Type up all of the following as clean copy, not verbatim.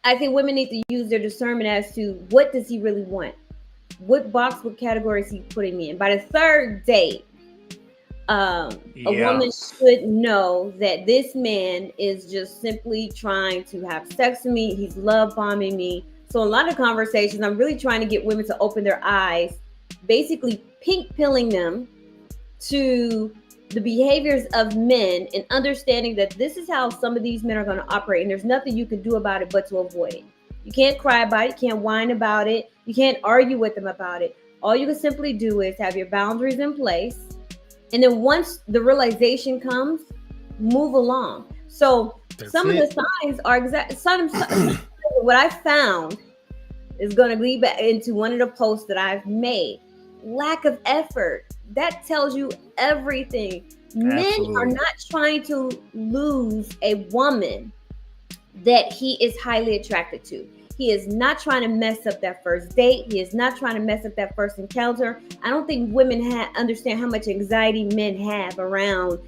I think women need to use their discernment as to what does he really want? What box, what categories he putting me in? By the third date, a Yeah. woman should know that this man is just simply trying to have sex with me. He's love bombing me. So a lot of conversations, I'm really trying to get women to open their eyes, basically pink pilling them to the behaviors of men and understanding that this is how some of these men are going to operate, and there's nothing you can do about it but to avoid it. You can't cry about it, you can't whine about it, you can't argue with them about it. All you can simply do is have your boundaries in place, and then once the realization comes, move along. So That's some of the it. signs are what I found is going to lead back into one of the posts that I've made. Lack of effort. That tells you everything. Men are Absolutely. not trying to lose a woman that he is highly attracted to. He is not trying to mess up that first date. He is not trying to mess up that first encounter. I don't think women understand how much anxiety men have around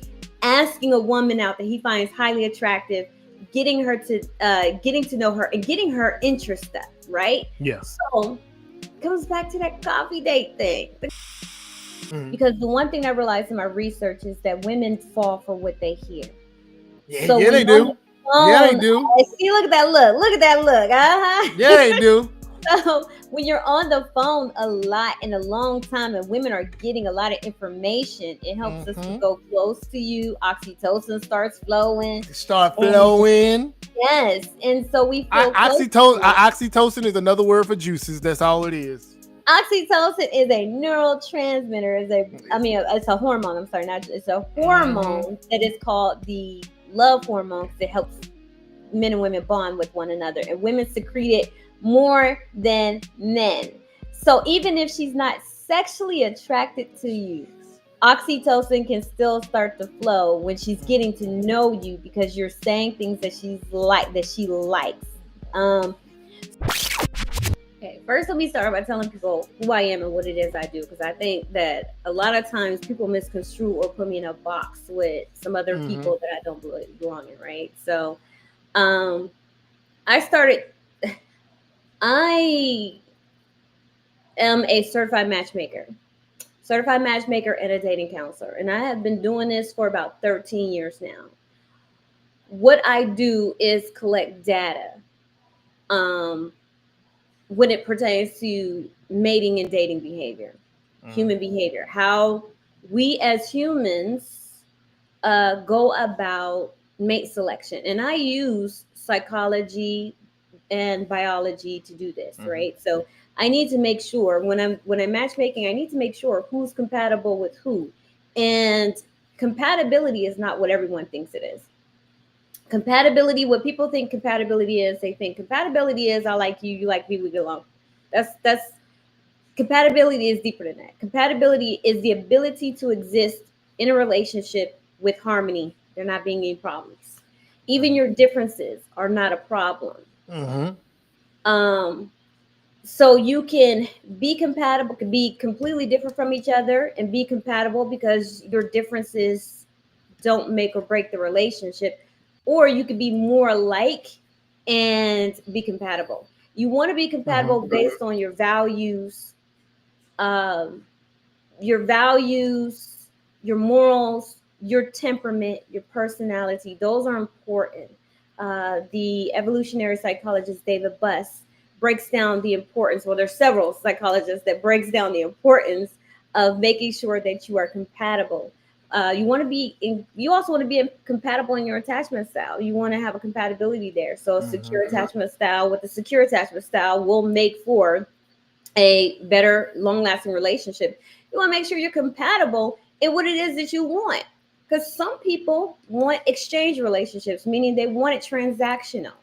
asking a woman out that he finds highly attractive, getting to know her and getting her interest up, right? Yeah. So it comes back to that coffee date thing. Mhm. Because the one thing I realized in my research is that women fall for what they hear. Yeah, So yeah, when they you're on the do. Yeah, they phone, do. see, look at that look. Look at that look. Yeah, they Uh-huh. do. So when you're on the phone a lot and a long time and women are getting a lot of information, it helps us to Mm-hmm. go close to you. Oxytocin starts flowing. Start And flowing. yes, and so we feel close to one. Oxytocin is another word for juices. That's all it is. Oxytocin is a neurotransmitter. It's a hormone. I'm sorry, not it's a Mm-hmm. hormone that is called the love hormone because it helps men and women bond with one another, and women secrete it more than men. So even if she's not sexually attracted to you, oxytocin can still start to flow when she's getting to know you because you're saying things that she likes. Um, Okay, first let me start by telling people who I am and what it is I do, because I think that a lot of times people misconstrue or put me in a box with some other Mm-hmm. people that I don't belong in, right? So, um, I started. I am a certified matchmaker and a dating counselor, and I have been doing this for about 13 years now. What I do is collect data. Um, when it pertains to mating and dating behavior, Mm-hmm. human behavior, how we as humans go about mate selection. And I use psychology and biology to do this, Mm-hmm. right? So I need to make sure when I'm matchmaking, I need to make sure who's compatible with who. And compatibility is not what everyone thinks it is. Compatibility, what people think compatibility is, they think compatibility is I like you, you like me, we get along. That's compatibility is deeper than that. Compatibility is the ability to exist in a relationship with harmony. There not being any problems. Even your differences are not a problem. Mm-hmm. Um, so you can be compatible, can be completely different from each other and be compatible because your differences don't make or break the relationship, or you could be more alike and be compatible. You want to be Mm-hmm. compatible based on um, your values, your morals, your temperament, your personality. Those are important. The evolutionary psychologist David Buss breaks down the importance. Well, there's several psychologists that breaks down the importance of making sure that you are compatible. You also want to be compatible in your attachment style. You want to have a compatibility there. So a Mm-hmm. secure attachment style with a secure attachment style will make for a better long lasting relationship. You want to make sure you're compatible in what it is that you want. Because some people want exchange relationships, meaning they want it transactional.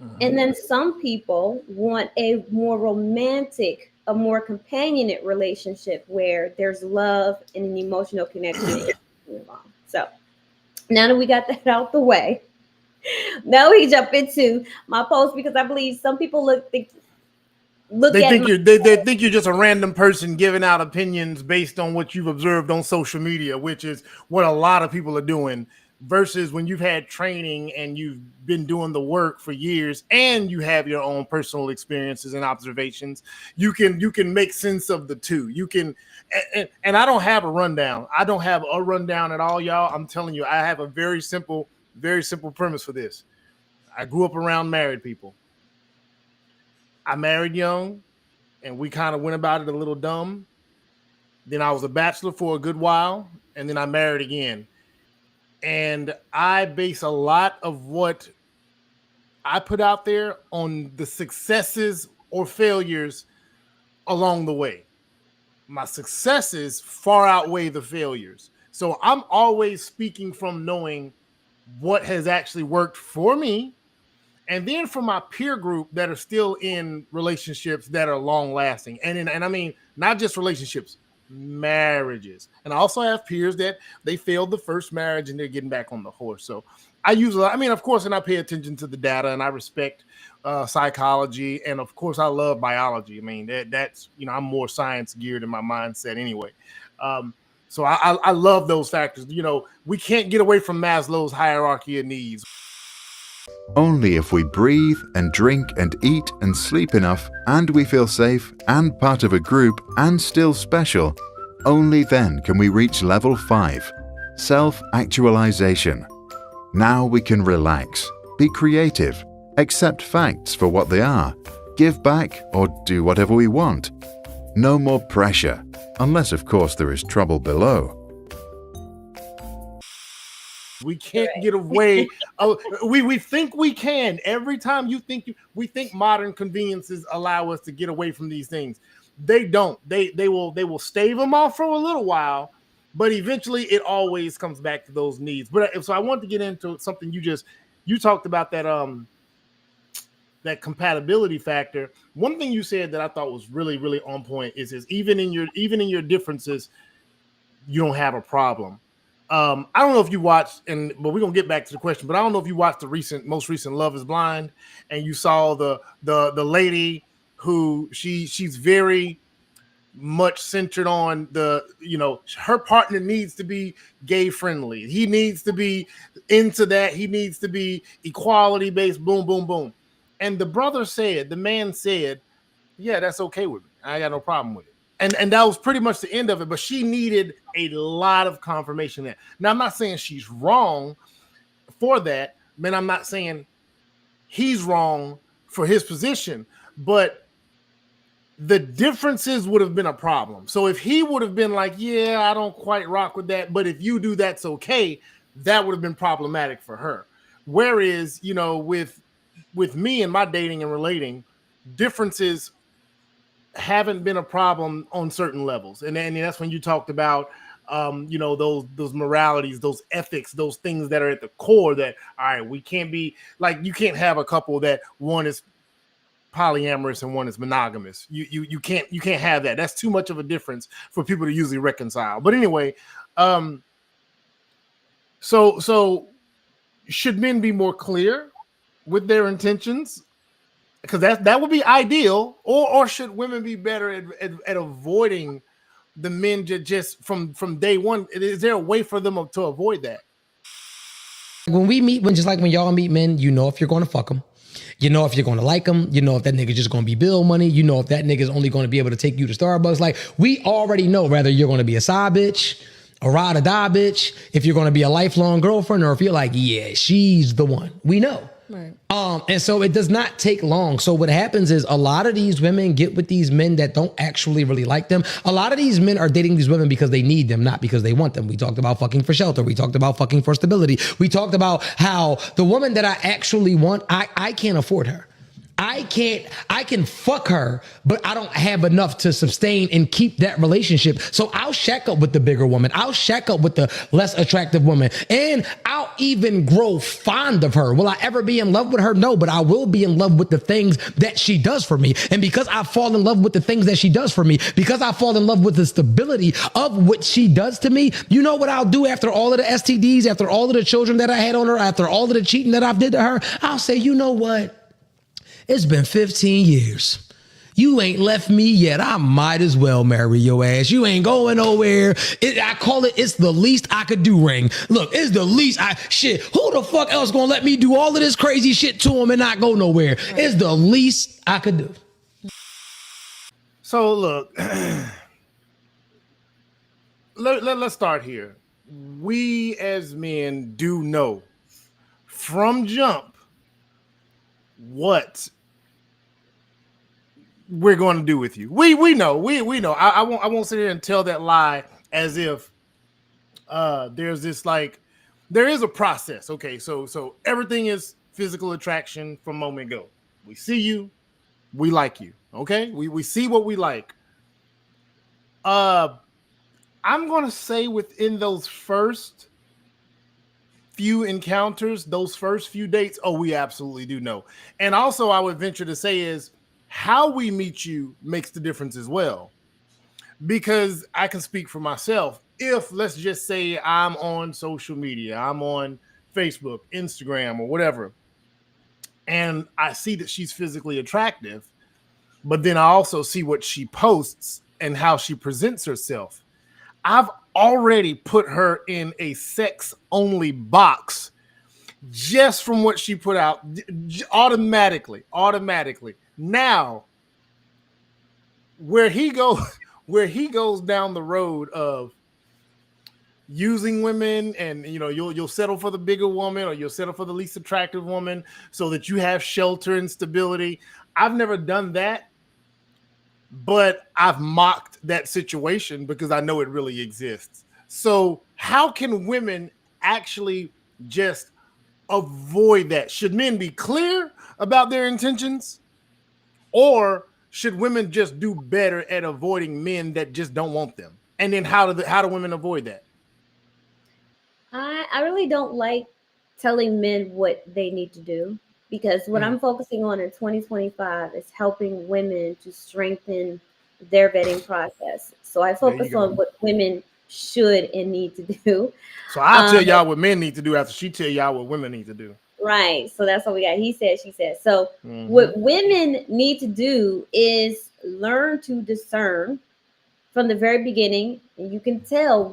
Mm-hmm. And then some people want a more romantic, a more companionate relationship where there's love and an emotional connection. So now that we got that out the way, now we jump into my post because I believe some people look They at think my they think you're just a random person giving out opinions based on what you've observed on social media, which is what a lot of people are doing. versus when you've had training and you've been doing the work for years and you have your own personal experiences and observations. You can make sense of the two. You can, and I don't have a rundown. I don't have a rundown at all, y'all. I'm telling you, I have a very simple premise for this. I grew up around married people. I married young, and we kind of went about it a little dumb. Then I was a bachelor for a good while, and then I married again. And I base a lot of what I put out there on the successes or failures along the way. My successes far outweigh the failures. So I'm always speaking from knowing what has actually worked for me. And then for my peer group that are still in relationships that are long lasting. And I mean, not just relationships, marriages. And I also have peers that they failed the first marriage and they're getting back on the horse. So I use, I mean, of course, and I pay attention to the data and I respect psychology. And of course, I love biology. I mean, that's, you know, I'm more science geared in my mindset anyway. So I love those factors. You know, we can't get away from Maslow's hierarchy of needs. Only if we breathe and drink and eat and sleep enough and we feel safe and part of a group and still special, only then can we reach level 5, self-actualization. Now we can relax, be creative, accept facts for what they are, give back or do whatever we want. No more pressure, unless of course there is trouble below. We can't get away. We think we can. Every time we think modern conveniences allow us to get away from these things. They don't. They will stave them off for a little while, but eventually it always comes back to those needs. But so I want to get into something you talked about that compatibility factor. One thing you said that I thought was really, really on point is even in your differences, you don't have a problem. I don't know if you watched, but we're gonna get back to the question. But I don't know if you watched the most recent Love Is Blind, and you saw the lady who she's very much centered on her partner needs to be gay friendly. He needs to be into that. He needs to be equality based. Boom, boom, boom. And the man said, yeah, that's okay with me. I got no problem with it. And that was pretty much the end of it. But she needed a lot of confirmation there. Now, I'm not saying she's wrong for that. Man, I'm not saying he's wrong for his position. But the differences would have been a problem. So if he would have been like, yeah, I don't quite rock with that, but if you do, that's okay, that would have been problematic for her. Whereas, with me and my dating and relating, differences haven't been a problem on certain levels. And that's when you talked about, those moralities, those ethics, those things that are at the core that, all right, we can't be like, you can't have a couple that one is polyamorous and one is monogamous. You can't have that. That's too much of a difference for people to usually reconcile. But anyway, so should men be more clear with their intentions? Because that would be ideal, or should women be better at avoiding the men just from day one? Is there a way for them to avoid that? When we meet, just like when y'all meet men, you know if you're going to fuck them. You know if you're going to like them. You know if that nigga just going to be bill money. You know if that nigga's only going to be able to take you to Starbucks. Like, we already know whether you're going to be a side bitch, a ride or die bitch, if you're going to be a lifelong girlfriend, or if you're like, yeah, she's the one. We know. Right. And so it does not take long. So what happens is a lot of these women get with these men that don't actually really like them. A lot of these men are dating these women because they need them, not because they want them. We talked about fucking for shelter. We talked about fucking for stability. We talked about how the woman that I actually want, I can't afford her. I can fuck her, but I don't have enough to sustain and keep that relationship. So I'll shack up with the bigger woman. I'll shack up with the less attractive woman. And I'll even grow fond of her. Will I ever be in love with her? No, but I will be in love with the things that she does for me. And because I fall in love with the things that she does for me, because I fall in love with the stability of what she does to me, you know what I'll do after all of the STDs, after all of the children that I had on her, after all of the cheating that I've did to her? I'll say, you know what? It's been 15 years. You ain't left me yet. I might as well marry your ass. You ain't going nowhere. I call it, it's the least I could do ring. Look, it's the least shit. Who the fuck else gonna let me do all of this crazy shit to him and not go nowhere? It's the least I could do. So look, let's start here. We as men do know from jump what we're going to do with you. We know. We know. I won't sit here and tell that lie as if there's this like there is a process. Okay, so everything is physical attraction from moment go. We see you, we like you. Okay, we see what we like. I'm gonna say within those first few encounters, those first few dates, oh, we absolutely do know. And also, I would venture to say is how we meet you makes the difference as well. Because I can speak for myself. If let's just say I'm on social media, I'm on Facebook, Instagram, or whatever, and I see that she's physically attractive, but then I also see what she posts and how she presents herself. I've already put her in a sex only box just from what she put out automatically. Now, where he goes down the road of using women and you'll settle for the bigger woman or you'll settle for the least attractive woman so that you have shelter and stability. I've never done that. But I've mocked that situation because I know it really exists. So how can women actually just avoid that? Should men be clear about their intentions? Or should women just do better at avoiding men that just don't want them? And then how do women avoid that? I really don't like telling men what they need to do because what I'm focusing on in 2025 is helping women to strengthen their vetting process. So I focus on what women should and need to do. So I'll tell y'all what men need to do after she tell y'all what women need to do. Right. So that's what we got. He said, she said. So what women need to do is learn to discern from the very beginning, and you can tell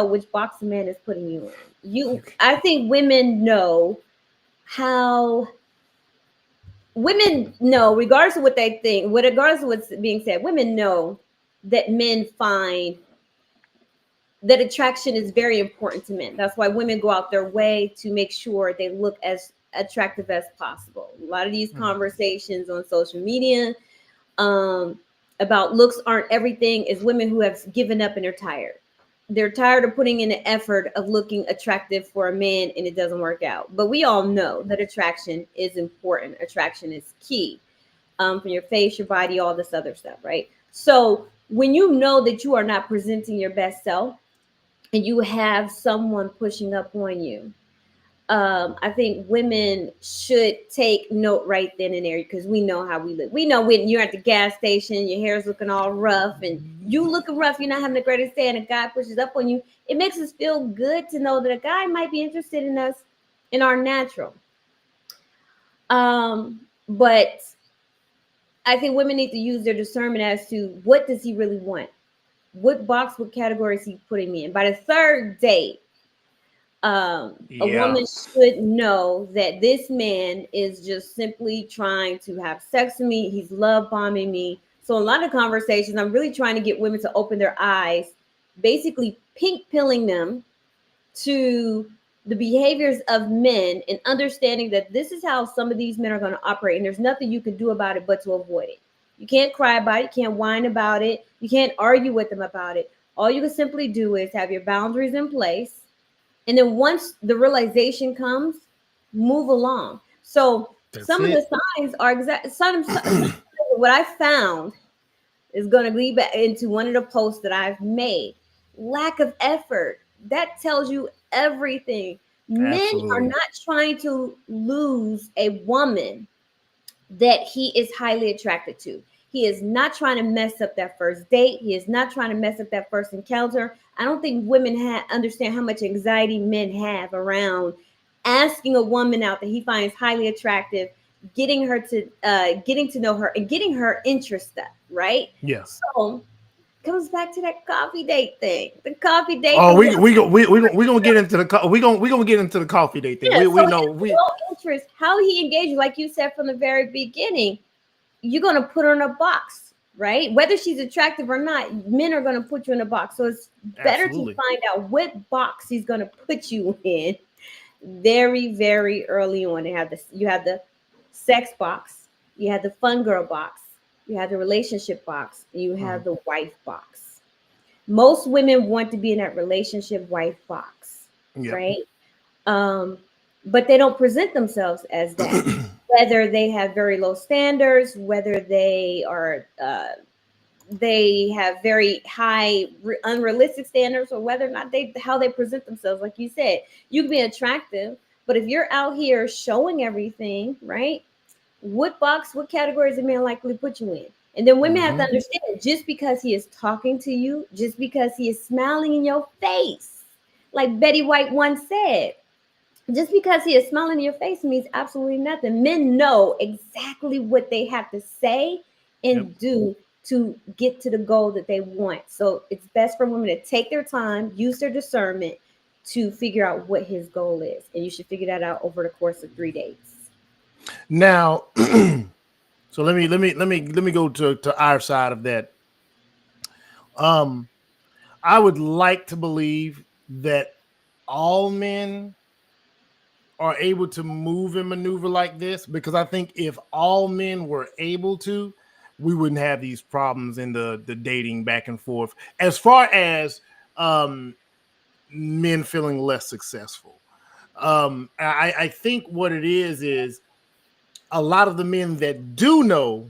which box a man is putting you in. I think women know regardless of what they think, regardless of what's being said, women know that men find that attraction is very important to men. That's why women go out their way to make sure they look as attractive as possible. A lot of these conversations on social media, about looks aren't everything is women who have given up and are tired. They're tired of putting in the effort of looking attractive for a man and it doesn't work out. But we all know that attraction is important. Attraction is key, from your face, your body, all this other stuff, right? So when you know that you are not presenting your best self and you have someone pushing up on you, I think women should take note right then and there because we know how we look. We know when you're at the gas station, your hair's looking all rough and you looking rough, you're not having the greatest day, and a guy pushes up on you. It makes us feel good to know that a guy might be interested in us in our natural. But I think women need to use their discernment as to what does he really want? What box, what category is he putting me in? By the third date, a woman should know that this man is just simply trying to have sex with me. He's love bombing me. So a lot of conversations, I'm really trying to get women to open their eyes, basically pink pilling them to the behaviors of men and understanding that this is how some of these men are going to operate. And there's nothing you can do about it but to avoid it. You can't cry about it. You can't whine about it. You can't argue with them about it. All you can simply do is have your boundaries in place. And then once the realization comes, move along. So some of the signs are what I found is going to lead back into one of the posts that I've made. Lack of effort. That tells you everything. Absolutely. Men are not trying to lose a woman that he is highly attracted to. He is not trying to mess up that first date. He is not trying to mess up that first encounter. I don't think women understand how much anxiety men have around asking a woman out that he finds highly attractive getting to know her and getting her interest up, right? Yeah. So comes back to that coffee date thing. The coffee date. Oh, we gonna get into we gonna get into the coffee date thing. Yeah, We so know his low interest, how he engaged, like you said from the very beginning, you're gonna put her in a box, right? Whether she's attractive or not, men are gonna put you in a box. So it's better to Absolutely. find out what box he's gonna put you in very, very early on. You have the sex box, you have the fun girl box, you have the relationship box, and you have the wife box. Most women want to be in that relationship wife box, Yep. right? Um, but they don't present themselves as that. Whether they have very low standards, whether they have very high unrealistic standards, or whether or not they how they present themselves. Like you said, you can be attractive, but if you're out here showing everything, right? What categories a man likely to put you in? And then women have to understand, just because he is talking to you, just because he is smiling in your face, like Betty White once said, just because he is smiling in your face means absolutely nothing. Men know exactly what they have to say Yep. and do to get to the goal that they want. So it's best for women to take their time, use their discernment to figure out what his goal is. And you should figure that out over the course of 3 days. Now, so let me go to our side of that. I would like to believe that all men are able to move and maneuver like this, because I think if all men were able to, we wouldn't have these problems in the dating back and forth. As far as men feeling less successful, I think what it is a lot of the men that do know,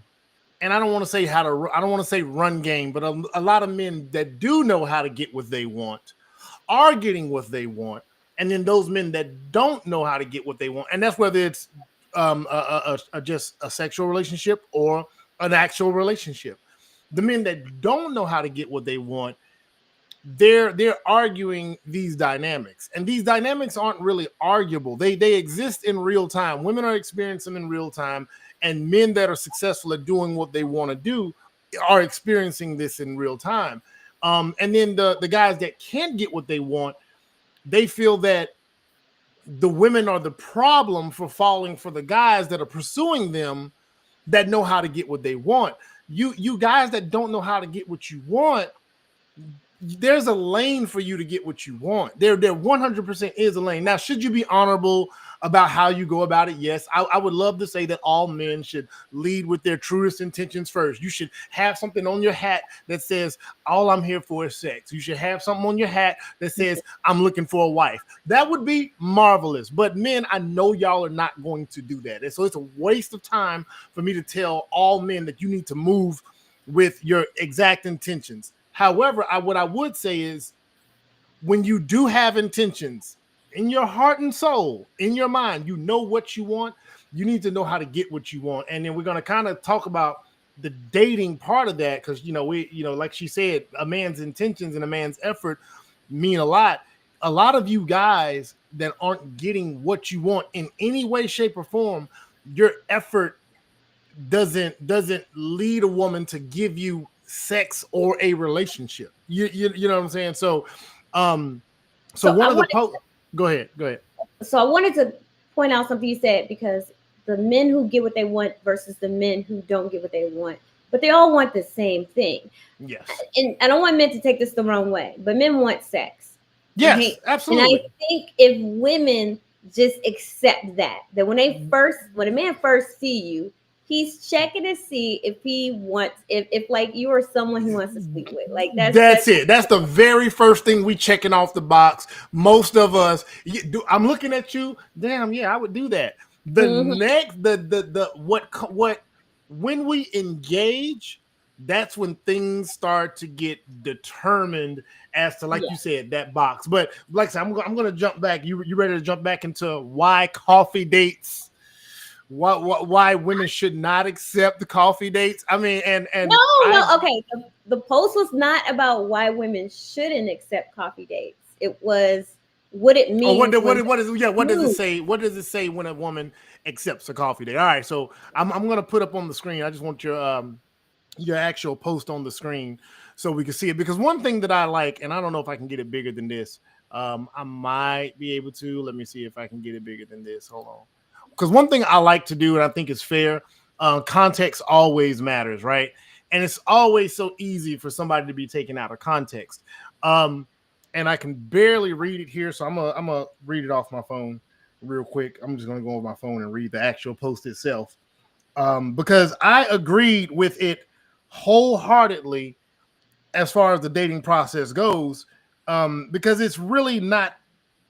and I don't want to say I don't want to say run game, but a lot of men that do know how to get what they want are getting what they want. And then those men that don't know how to get what they want, and that's whether it's just a sexual relationship or an actual relationship. The men that don't know how to get what they want, they're arguing these dynamics, and these dynamics aren't really arguable. They exist in real time. Women are experiencing them in real time, and men that are successful at doing what they want to do are experiencing this in real time. And then the guys that can't get what they want, they feel that the women are the problem for falling for the guys that are pursuing them that know how to get what they want. You guys that don't know how to get what you want, there's a lane for you to get what you want. There 100% is a lane. Now, should you be honorable about how you go about it? Yes. I would love to say that all men should lead with their truest intentions first. You should have something on your hat that says, all I'm here for is sex. You should have something on your hat that says, I'm looking for a wife. That would be marvelous. But men, I know y'all are not going to do that. And so it's a waste of time for me to tell all men that you need to move with your exact intentions. However, what I would say is, when you do have intentions in your heart and soul, in your mind, you know what you want, you need to know how to get what you want. And then we're going to kind of talk about the dating part of that, because, like she said, a man's intentions and a man's effort mean a lot. A lot of you guys that aren't getting what you want in any way, shape, or form, your effort doesn't lead a woman to give you sex or a relationship. You know what I'm saying? So one of the go ahead. So I wanted to point out something you said, because the men who get what they want versus the men who don't get what they want, but they all want the same thing. Yes. And I don't want men to take this the wrong way, but men want sex. Yes, absolutely. And I think if women just accept that when a man first see you, he's checking to see if he wants, if like you are someone he wants to sleep with. Like that's it. That's the very first thing we checking off the box. Most of us, I'm looking at you. Damn, yeah, I would do that. Next, what when we engage, that's when things start to get determined as to, like you said, that box. But like I said, I'm going to jump back. You ready to jump back into why coffee dates? Why women should not accept the coffee dates? I mean, and okay. The post was not about why women shouldn't accept coffee dates. It was what it means. What does it say? What does it say when a woman accepts a coffee date. All right, so I'm gonna put up on the screen. I just want your actual post on the screen so we can see it. Because one thing that I like, and I don't know if I can get it bigger than this. I might be able to. Let me see if I can get it bigger than this. Hold on. Because one thing I like to do, and I think is fair, context always matters, right? And it's always so easy for somebody to be taken out of context. And I can barely read it here, so I'm gonna read it off my phone real quick. I'm just gonna go on my phone and read the actual post itself, because I agreed with it wholeheartedly as far as the dating process goes, because it's really not.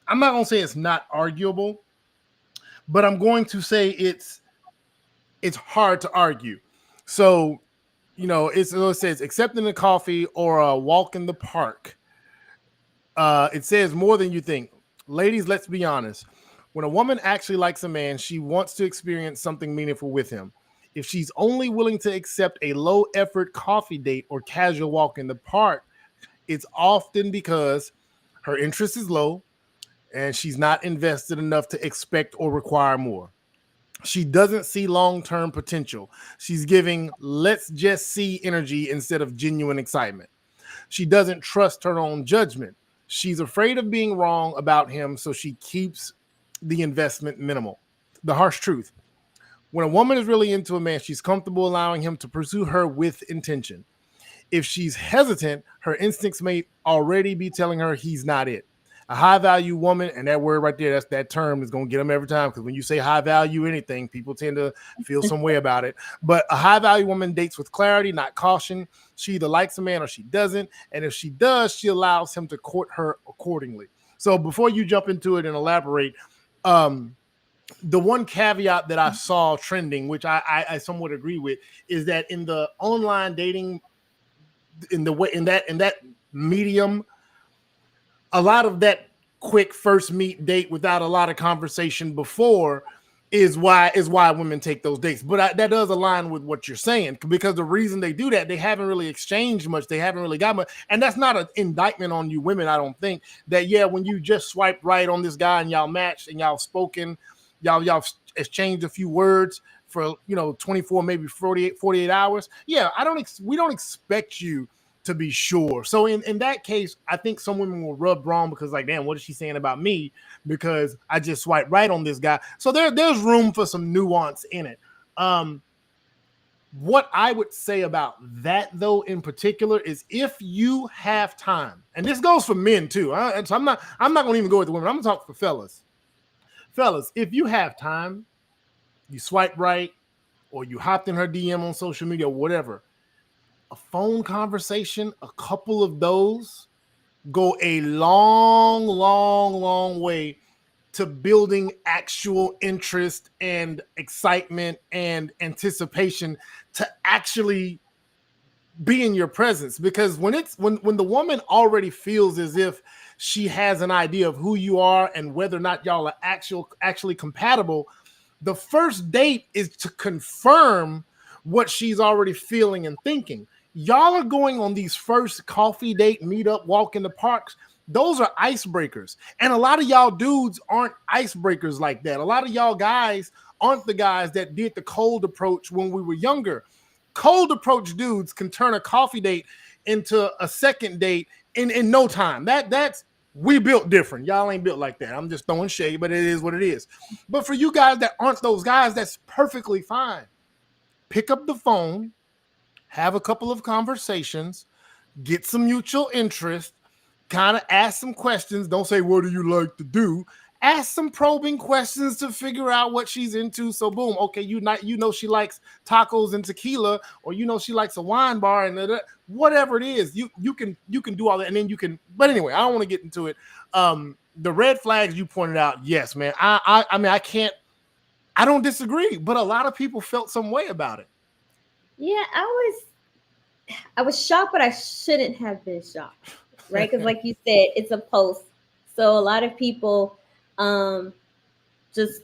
I'm not gonna say it's not arguable, but I'm going to say it's hard to argue. So, it says accepting a coffee or a walk in the park. It says more than you think. Ladies, let's be honest. When a woman actually likes a man, she wants to experience something meaningful with him. If she's only willing to accept a low effort coffee date or casual walk in the park, it's often because her interest is low and she's not invested enough to expect or require more. She doesn't see long-term potential. She's giving let's just see energy instead of genuine excitement. She doesn't trust her own judgment. She's afraid of being wrong about him, so she keeps the investment minimal. The harsh truth. When a woman is really into a man, she's comfortable allowing him to pursue her with intention. If she's hesitant, her instincts may already be telling her he's not it. A high value woman, and that word right there, that term is going to get them every time, because when you say high value anything, people tend to feel some way about it. But a high value woman dates with clarity, not caution. She either likes a man or she doesn't. And if she does, she allows him to court her accordingly. So before you jump into it and elaborate, the one caveat that I saw trending, which I somewhat agree with, is that in the online dating, in that medium, a lot of that quick first meet date without a lot of conversation before is why women take those dates. But that does align with what you're saying, because the reason they do that, they haven't really exchanged much. They haven't really got much. And that's not an indictment on you women, I don't think. That, yeah, when you just swipe right on this guy and y'all matched and y'all spoken, y'all exchanged a few words for 24, maybe 48 hours. Yeah, we don't expect you to be sure. So in that case, I think some women will rub wrong because, like, damn, what is she saying about me? Because I just swiped right on this guy. So there's room for some nuance in it. What I would say about that, though, in particular, is if you have time, and this goes for men too. So I'm not going to even go with the women. I'm going to talk for fellas. Fellas, if you have time, you swipe right, or you hopped in her DM on social media or whatever, a phone conversation, a couple of those go a long, long, long way to building actual interest and excitement and anticipation to actually be in your presence. Because when the woman already feels as if she has an idea of who you are and whether or not y'all are actually compatible, the first date is to confirm what she's already feeling and thinking. Y'all are going on these first coffee date, meetup, walk in the parks. Those are icebreakers. And a lot of y'all dudes aren't icebreakers like that. A lot of y'all guys aren't the guys that did the cold approach when we were younger. Cold approach dudes can turn a coffee date into a second date in no time. That's we built different. Y'all ain't built like that. I'm just throwing shade, but it is what it is. But for you guys that aren't those guys, that's perfectly fine. Pick up the phone, have a couple of conversations, get some mutual interest, kind of ask some questions. Don't say, what do you like to do? Ask some probing questions to figure out what she's into. So boom, okay, she likes tacos and tequila, or she likes a wine bar, and whatever it is, you can do all that, and then you can. But anyway, I don't want to get into it. The red flags you pointed out, yes, man. I mean, I don't disagree, but a lot of people felt some way about it. Yeah, I was shocked, but I shouldn't have been shocked, right? Because like you said, it's a post, so a lot of people just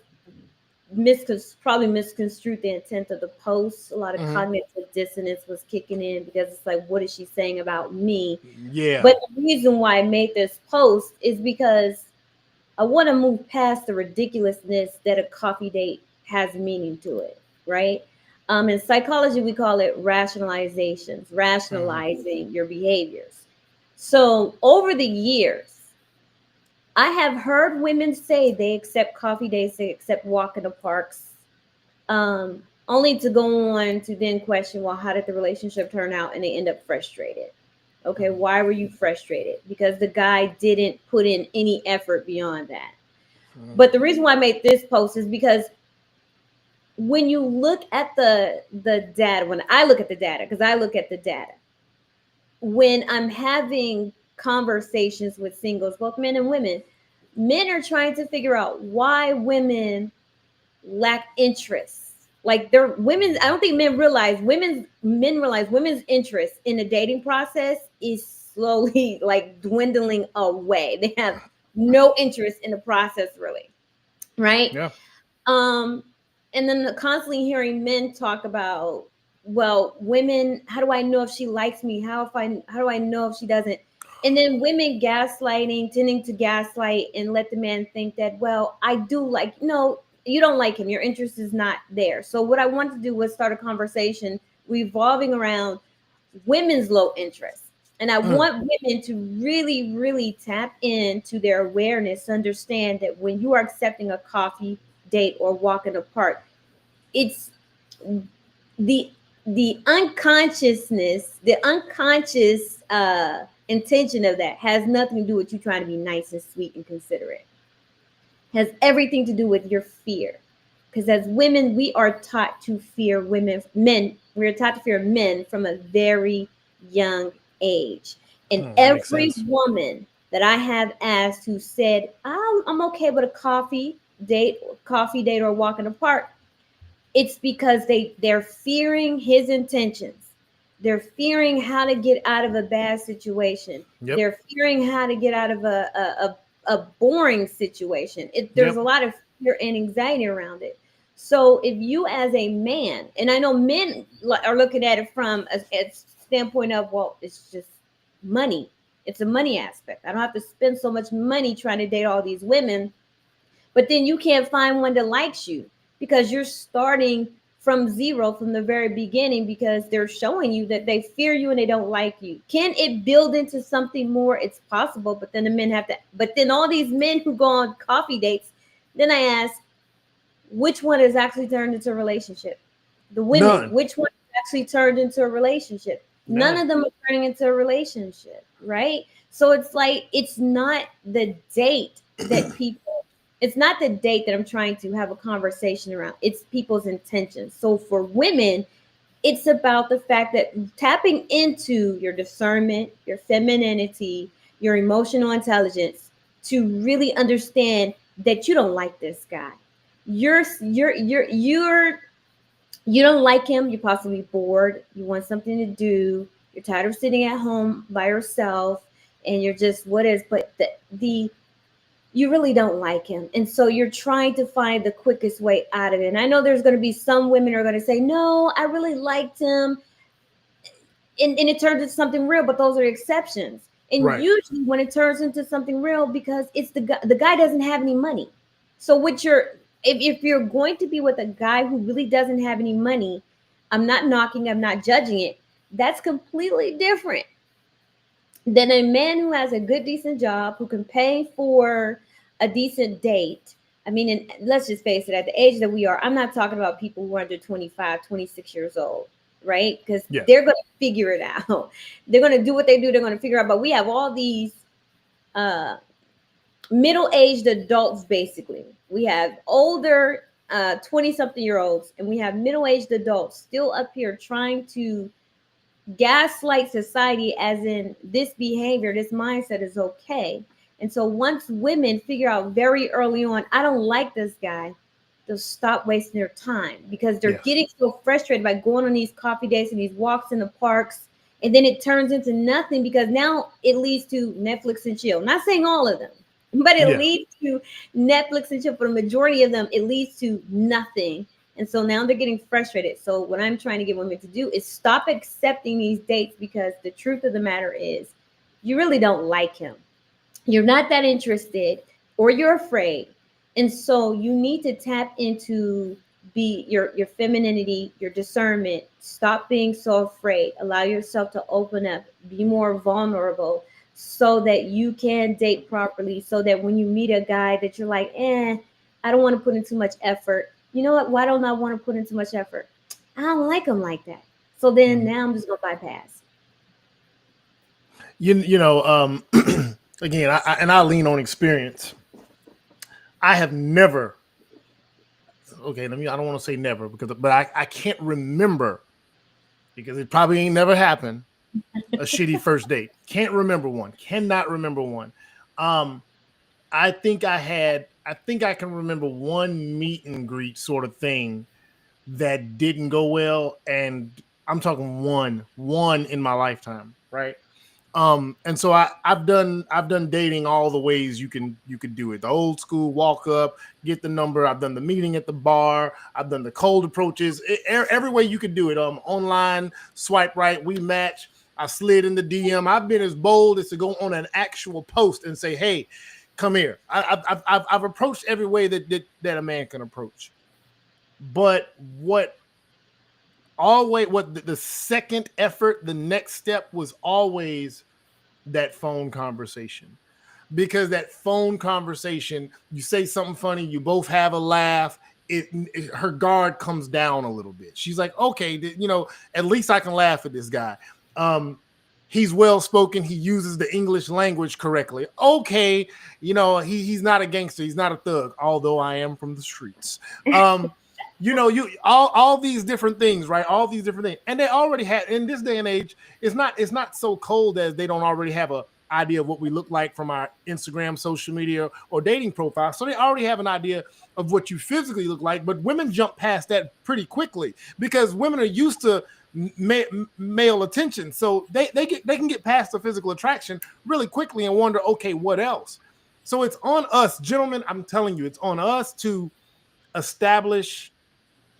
probably misconstrued the intent of the post. A lot of cognitive dissonance was kicking in, because it's like, what is she saying about me? Yeah. But the reason why I made this post is because I want to move past the ridiculousness that a coffee date has meaning to it, right? In psychology, we call it rationalizations, rationalizing your behaviors. So over the years, I have heard women say they accept coffee dates, they accept walk in the parks, only to go on to then question, well, how did the relationship turn out? And they end up frustrated. Okay, why were you frustrated? Because the guy didn't put in any effort beyond that. But the reason why I made this post is because when you look at the data, when I look at the data, because I look at the data, when I'm having conversations with singles, both men and women, men are trying to figure out why women lack interest. Like they're women, I don't think men realize women's interest in the dating process is slowly like dwindling away. They have no interest in the process really, right? Yeah. Um, and then constantly hearing men talk about, well, women, how do I know if she likes me? How do I know if she doesn't? And then women gaslighting, tending to gaslight and let the man think that, well, I do like, no, you don't like him. Your interest is not there. So what I wanted to do was start a conversation revolving around women's low interest. And I want women to really, really tap into their awareness, understand that when you are accepting a coffee date or walk in the park, it's the the unconscious intention of that has nothing to do with you trying to be nice and sweet and considerate. Has everything to do with your fear. Because as women, we are taught to fear men. We're taught to fear men from a very young age. And Makes every sense. woman that I have asked who said, I'm okay with a coffee date or walk in the park, it's because they're fearing his intentions. They're fearing how to get out of a bad situation. Yep. They're fearing how to get out of a boring situation. There's Yep. a lot of fear and anxiety around it. So if you as a man, and I know men are looking at it from a standpoint of, well, it's just money. It's a money aspect. I don't have to spend so much money trying to date all these women, but then you can't find one that likes you because you're starting from zero from the very beginning because they're showing you that they fear you and they don't like you. Can it build into something more? It's possible, but then the men have to, but then all these men who go on coffee dates, then I ask, which one has actually turned into a relationship? The women, None. which one actually turned into a relationship? None None. of them are turning into a relationship, right? So it's like, it's not the date that people, it's not the date that I'm trying to have a conversation around. It's people's intentions. So for women, it's about the fact that tapping into your discernment, your femininity, your emotional intelligence to really understand that you don't like this guy. You're you don't like him, you're possibly bored, you want something to do, you're tired of sitting at home by yourself, and you're just what is, but the you really don't like him. And so you're trying to find the quickest way out of it. And I know there's going to be some women who are going to say, no, I really liked him. And it turns into something real, but those are exceptions. And Right. usually when it turns into something real, because it's the guy doesn't have any money. So what you're, if you're going to be with a guy who really doesn't have any money, I'm not knocking, I'm not judging it. That's completely different than a man who has a good, decent job, who can pay for a decent date. I mean, and let's just face it, at the age that we are, I'm not talking about people who are under 25, 26 years old, right? Because Yeah. they're going to figure it out. They're going to do what they do. They're going to figure out. But we have all these uh, middle-aged adults, basically. We have older 20-something year olds, and we have middle-aged adults still up here trying to gaslight society as in this behavior, this mindset is okay. And so once women figure out very early on, I don't like this guy, they'll stop wasting their time because they're Yes. getting so frustrated by going on these coffee dates and these walks in the parks. And then it turns into nothing because now it leads to Netflix and chill. Not saying all of them, but it Yeah. leads to Netflix and chill. For the majority of them, it leads to nothing. And so now they're getting frustrated. So what I'm trying to get women to do is stop accepting these dates because the truth of the matter is you really don't like him. You're not that interested or you're afraid. And so you need to tap into be your femininity, your discernment. Stop being so afraid. Allow yourself to open up, be more vulnerable so that you can date properly, so that when you meet a guy that you're like, I don't want to put in too much effort. You know what? Why don't I want to put in too much effort? I don't like him like that. So then now I'm just gonna bypass. You know, again, I lean on experience. I have never, okay, I don't want to say never but I can't remember, because it probably ain't never happened, a shitty first date. Can't remember one. Cannot remember one. Um, I think I can remember one meet and greet sort of thing that didn't go well. And I'm talking one in my lifetime, right? And so I've done dating all the ways you could do it. The old school walk up, get the number. I've done the meeting at the bar. I've done the cold approaches. Every way you could do it. Online, swipe right, we match. I slid in the DM. I've been as bold as to go on an actual post and say, "Hey, come here." I've approached every way that a man can approach. But what the second effort, the next step was always that phone conversation. Because that phone conversation, you say something funny, you both have a laugh, her guard comes down a little bit. She's like, okay, at least I can laugh at this guy. He's well spoken, he uses the English language correctly. Okay, he's not a gangster, he's not a thug, although I am from the streets. You all these different things, right? All these different things, and they already had, in this day and age, it's not so cold as they don't already have a idea of what we look like from our Instagram, social media, or dating profile. So they already have an idea of what you physically look like. But women jump past that pretty quickly because women are used to male attention, so they can get past the physical attraction really quickly and wonder, okay, what else? So it's on us, gentlemen. I'm telling you, it's on us to establish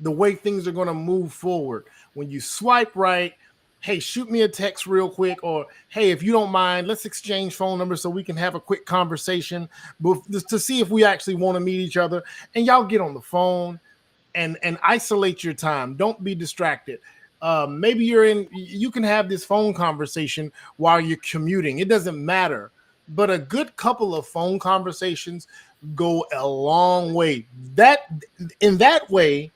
the way things are going to move forward. When you swipe right, hey, shoot me a text real quick, or hey, if you don't mind, let's exchange phone numbers so we can have a quick conversation to see if we actually want to meet each other. And y'all get on the phone and isolate your time. Don't be distracted. Maybe you can have this phone conversation while you're commuting. It doesn't matter. But a good couple of phone conversations go a long way. In that way,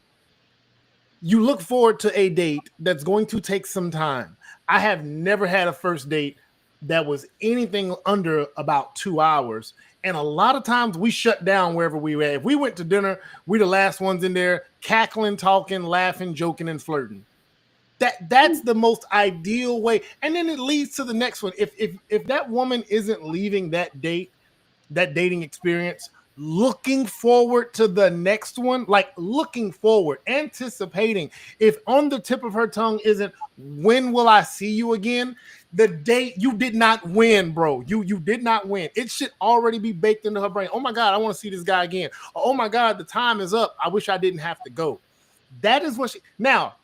you look forward to a date that's going to take some time. I have never had a first date that was anything under about 2 hours. And a lot of times we shut down wherever we were at. If we went to dinner, we're the last ones in there, cackling, talking, laughing, joking, and flirting. That's the most ideal way. And then it leads to the next one. If that woman isn't leaving that date, that dating experience, looking forward to the next one, like looking forward, anticipating, if on the tip of her tongue isn't, when will I see you again? The date, you did not win, bro. You did not win. It should already be baked into her brain. Oh my God, I want to see this guy again. Oh my God, the time is up. I wish I didn't have to go. That is what now,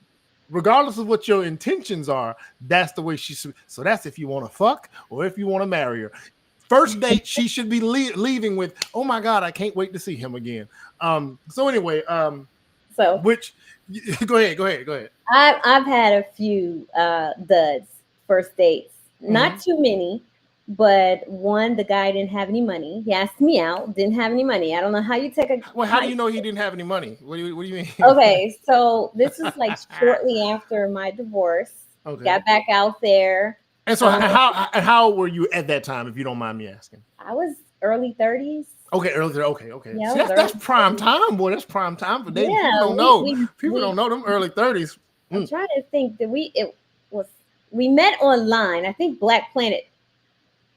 regardless of what your intentions are, that's the way she should. So that's if you want to fuck or if you want to marry her. First date, she should be leaving with, oh my God, I can't wait to see him again. So anyway, so which go ahead. I've had a few duds first dates. Not too many, but one, the guy didn't have any money. He asked me out, didn't have any money. I don't know how you take a. Well, how do you know he didn't have any money? What do you mean? Okay, so this is like shortly after my divorce. Okay. Got back out there. And so how were you at that time, if you don't mind me asking? I was early 30s. Okay, early. Okay. Yeah, See, that's prime time, boy. That's prime time for dating. Yeah, People don't know. People don't know them early 30s. I'm trying to think that we met online. I think Black Planet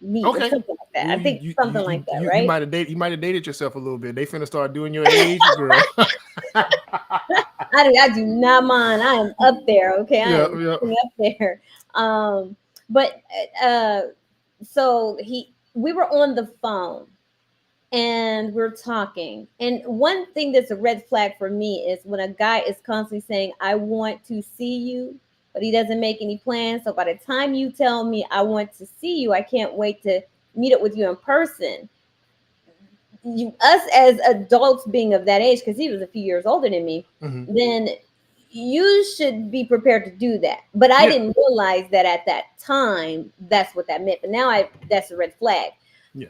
Meet or something like that. I think something like that, right? You might have dated yourself a little bit. They finna start doing your age, girl. I do not mind. I am up there. Okay, I am up there. But so we were on the phone and we're talking. And one thing that's a red flag for me is when a guy is constantly saying, I want to see you, but he doesn't make any plans. So by the time you tell me I want to see you, I can't wait to meet up with you in person. us as adults being of that age, because he was a few years older than me, Mhm. then you should be prepared to do that. But I Yeah. didn't realize that at that time that's what that meant. But now that's a red flag. Yeah.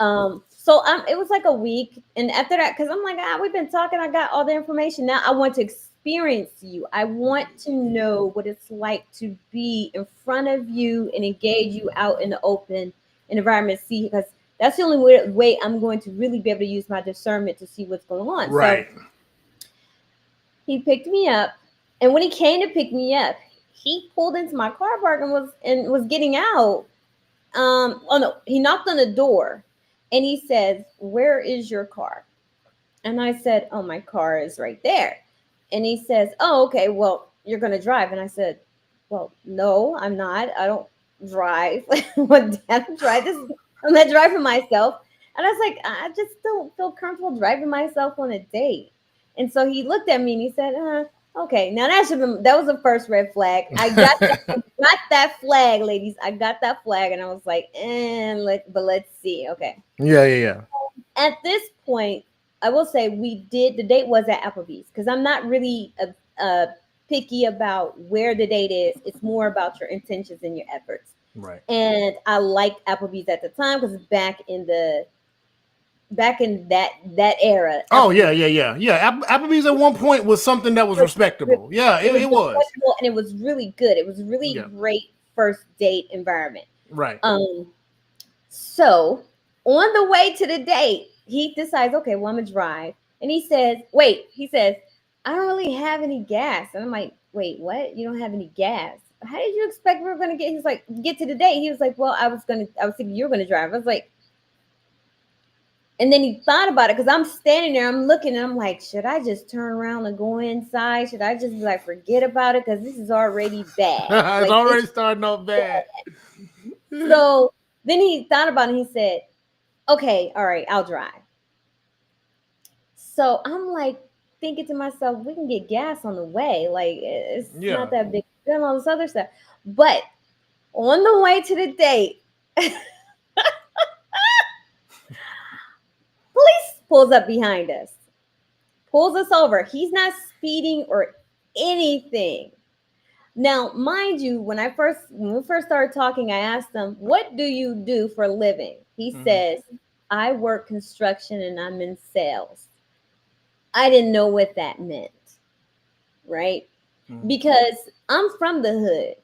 So it was like a week, and after that, because I'm like, we've been talking, I got all the information. Now I want to experience you. I want to know what it's like to be in front of you and engage you out in the open environment. See, because that's the only way I'm going to really be able to use my discernment to see what's going on. Right. So he picked me up, and when he came to pick me up, he pulled into my car park and was getting out. Oh no, he knocked on the door, and he says, "Where is your car?" And I said, "Oh, my car is right there." And he says, "Oh, okay. Well, you're gonna drive." And I said, "Well, no, I'm not. I don't drive. What damn drive? I'm not driving myself." And I was like, "I just don't feel comfortable driving myself on a date." And so he looked at me and he said, "Okay." Now that was the first red flag. I got that flag, ladies. I got that flag, and I was like, but let's see. Okay. Yeah. At this point, I will say the date was at Applebee's, because I'm not really picky about where the date is. It's more about your intentions and your efforts. Right. And I liked Applebee's at the time because back in that era. Oh Applebee's yeah. Applebee's at one point was something that was respectable. Yeah, it was it was. respectable, and it was really good. It was really Yeah. great first date environment. Right. So on the way to the date, he decides, okay, well, I'm gonna drive. And he says, wait, I don't really have any gas. And I'm like, wait, what? You don't have any gas? How did you expect we were gonna get? He's like, get to the date. He was like, well, I was thinking you were gonna drive. I was like, and then he thought about it, because I'm standing there, I'm looking, and I'm like, should I just turn around and go inside? Should I just be like, forget about it? Because this is already bad. It's Like, already starting off bad. so then he thought about it and he said, okay, all right, I'll drive. So I'm like thinking to myself, we can get gas on the way. Like, it's Yeah. not that big and all this other stuff. But on the way to the date, police pulls up behind us, pulls us over. He's not speeding or anything. Now, mind you, when we first started talking, I asked him, "What do you do for a living?" He says, "I work construction and I'm in sales." I didn't know what that meant, right? Because I'm from the hood,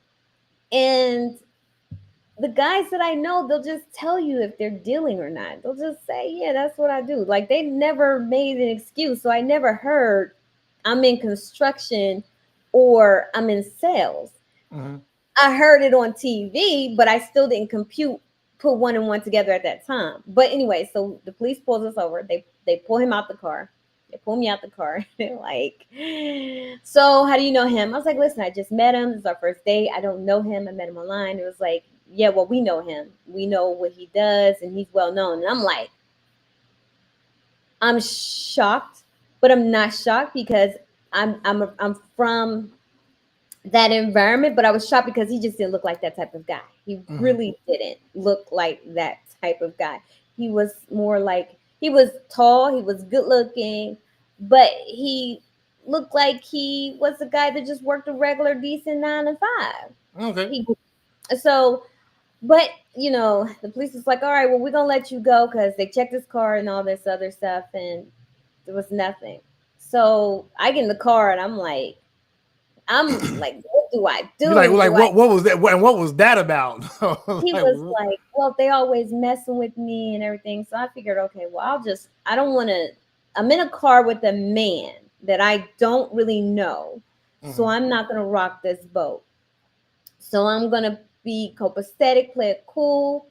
and the guys that I know, they'll just tell you if they're dealing or not. They'll just say, "Yeah, that's what I do." Like, they never made an excuse. So I never heard I'm in construction or I'm in sales. I heard it on TV, but I still didn't put one and one together at that time. But anyway, so the police pulls us over. They pull him out the car. They pull me out the car. They're like, "So how do you know him?" I was like, "Listen, I just met him. This is our first date. I don't know him. I met him online." It was like, "Yeah, well, we know him. We know what he does, and he's well known." And I'm like, I'm shocked, but I'm not shocked because I'm from that environment, but I was shocked because he just didn't look like that type of guy. He really didn't look like that type of guy. He was more like, he was tall, he was good looking, but he looked like he was a guy that just worked a regular decent 9 to 5. Okay. So, but the police was like, "All right, well, we're gonna let you go," because they checked his car and all this other stuff, and there was nothing. So I get in the car and I'm like, "What do I do?" You're like what was that? And what was that about? He was like, "Well, they always messing with me and everything." So I figured, okay, well, I don't want to, I'm in a car with a man that I don't really know. So I'm not going to rock this boat. So I'm going to be copacetic, play it cool,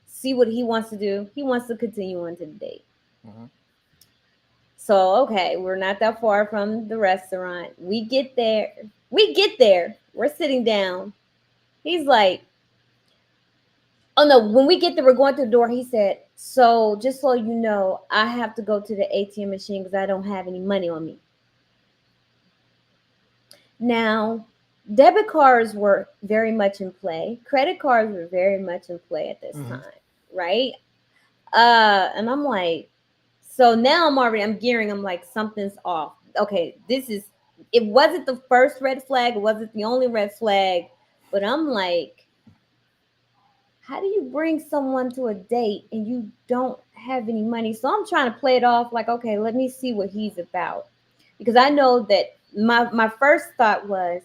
see what he wants to do. He wants to continue on to the date. So, okay, we're not that far from the restaurant. We get there. We're sitting down. He's like, oh no, when we get there, we're going through the door. He said, "So just so you know, I have to go to the ATM machine because I don't have any money on me." Now, debit cards were very much in play. Credit cards were very much in play at this time, right? And I'm like, So now I'm gearing, I'm like, something's off. Okay, it wasn't the first red flag, it wasn't the only red flag, but I'm like, how do you bring someone to a date and you don't have any money? So I'm trying to play it off like, okay, let me see what he's about. Because I know that my first thought was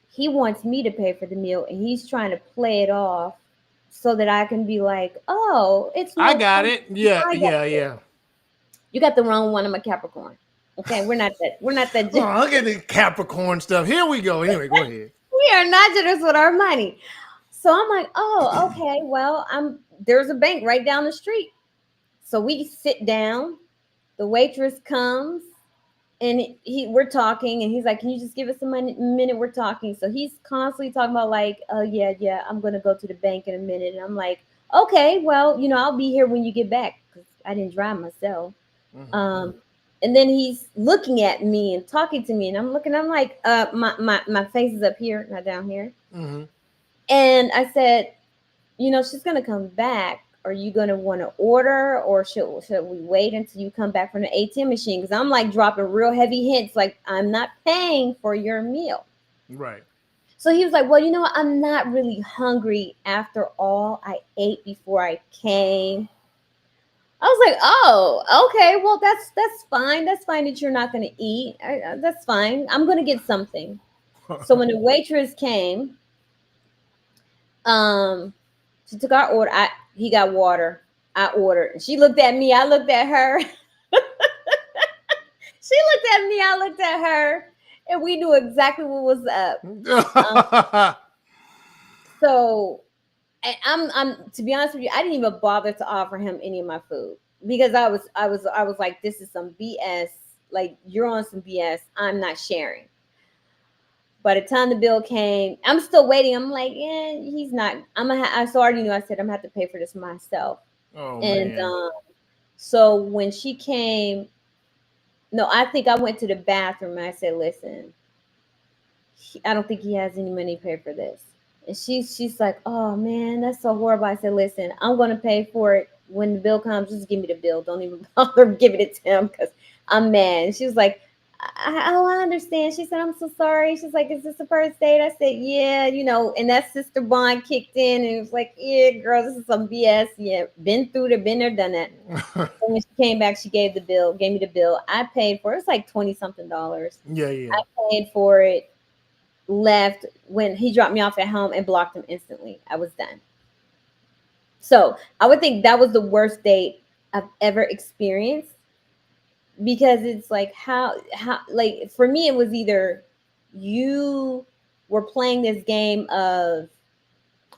he wants me to pay for the meal and he's trying to play it off so that I can be like, oh, it's I no got problem. it. Yeah, I got yeah, this. yeah. You got the wrong one. I'm a Capricorn. Okay, we're not that Oh, look at the Capricorn stuff. Here we go. Anyway, go ahead. we are not generous with our money. So I'm like, oh, okay, well, there's a bank right down the street. So we sit down, the waitress comes, and we're talking, and he's like, can you just give us a minute, we're talking. So he's constantly talking about like, oh yeah, I'm gonna go to the bank in a minute. And I'm like, okay, well, I'll be here when you get back, because I didn't drive myself. Mhm. um and then he's looking at me and talking to me, and I'm like, my face is up here, not down here. Mhm. And I said, she's gonna come back. Are you gonna want to order, or should we wait until you come back from the ATM machine? Because I'm like dropping real heavy hints, like, I'm not paying for your meal. Right. So he was like, well, what? I'm not really hungry after all. I ate before I came. I was like, oh, okay. Well, that's fine. That's fine that you're not gonna eat. That's fine. I'm gonna get something. So when the waitress came, um, she took our order. He got water. I ordered. She looked at me. I looked at her. She looked at me. I looked at her, and we knew exactly what was up. Um, so, and I'm to be honest with you, I didn't even bother to offer him any of my food, because I was like, this is some BS. Like, you're on some BS. I'm not sharing. By the time the bill came, I'm still waiting. I'm like, yeah, he's not. I so already knew. I said, I'm gonna have to pay for this myself. Oh And man. so when she came, no, I think I went to the bathroom and I said, listen, I don't think he has any money to pay for this. And she's like, oh man, that's so horrible. I said, listen, I'm gonna pay for it when the bill comes. Just give me the bill. Don't even bother giving it to him, because I'm mad. And she was like, oh, I understand. She said, I'm so sorry. She's like, is this the first date? I said, yeah, and that sister bond kicked in, and it was like, yeah, girl, this is some BS. Yeah, been through there, been there, done that. So when she came back, she gave me the bill. I paid for it. It's like 20 something dollars. Yeah, yeah. I paid for it, left. When he dropped me off at home, and blocked him instantly. I was done. So I would think that was the worst date I've ever experienced, because it's like, how like, for me it was either you were playing this game of,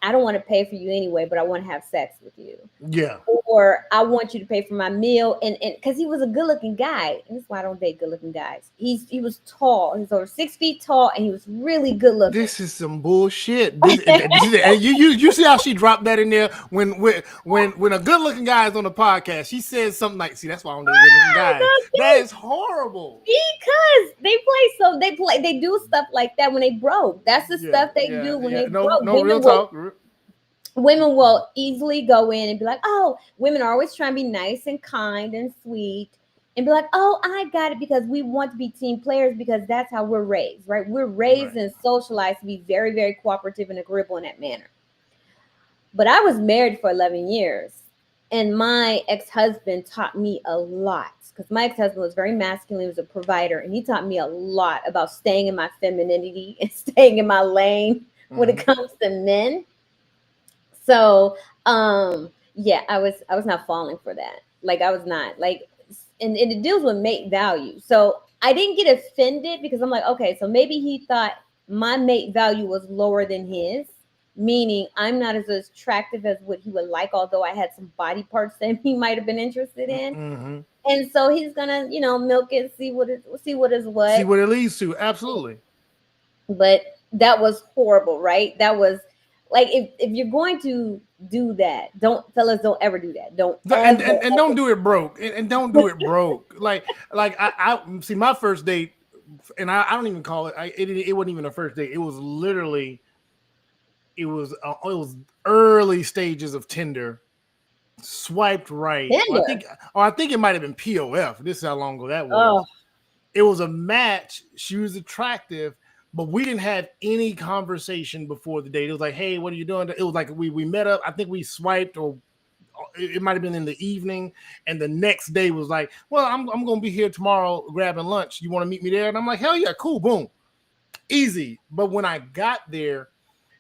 I don't want to pay for you anyway, but I want to have sex with you, Yeah. or I want you to pay for my meal. And because he was a good looking guy, and that's why I don't date good looking guys. He was tall. He was over 6 feet tall, and he was really good looking. This is some bullshit. You see how she dropped that in there when a good looking guy is on the podcast. She says something like, "See, that's why I don't date good looking guys." That is horrible. Because they do stuff like that when they broke. That's the Yeah, stuff they yeah, do when yeah. they No, broke. no, real talk. Women will easily go in and be like, oh, women are always trying to be nice and kind and sweet, and be like, oh, I got it, because we want to be team players, because that's how we're raised, right? We're raised Right. and socialized to be very, very cooperative and agreeable in that manner. But I was married for 11 years, and my ex-husband taught me a lot, because my ex-husband was very masculine, he was a provider, and he taught me a lot about staying in my femininity and staying in my lane when it Mhm. comes to men. So, yeah, I was not falling for that. Like, I was not like, and it deals with mate value. So I didn't get offended, because I'm like, okay, so maybe he thought my mate value was lower than his, meaning I'm not as attractive as what he would like, although I had some body parts that he might have been interested in. Mhm. And so he's gonna, milk it, see what is See what. what it leads to. Absolutely. But that was horrible, right? That was like, if you're going to do that, don't ever do that. Don't And, ever, and and don't do it broke. And don't do it broke. Like I see my first date, and I don't even call it. It wasn't even a first date. It was literally it was early stages of Tinder. swiped right. Tinder. Or I think it might have been POF. This is how long ago that was. Oh, It was a match. She was attractive, but we didn't have any conversation before the date. It was like, hey, what are you doing? It was like we met up. I think we swiped, or it might have been in the evening. And the next day was like, well, I'm going to be here tomorrow grabbing lunch. You want to meet me there? And I'm like, hell yeah, cool, boom, easy. But when I got there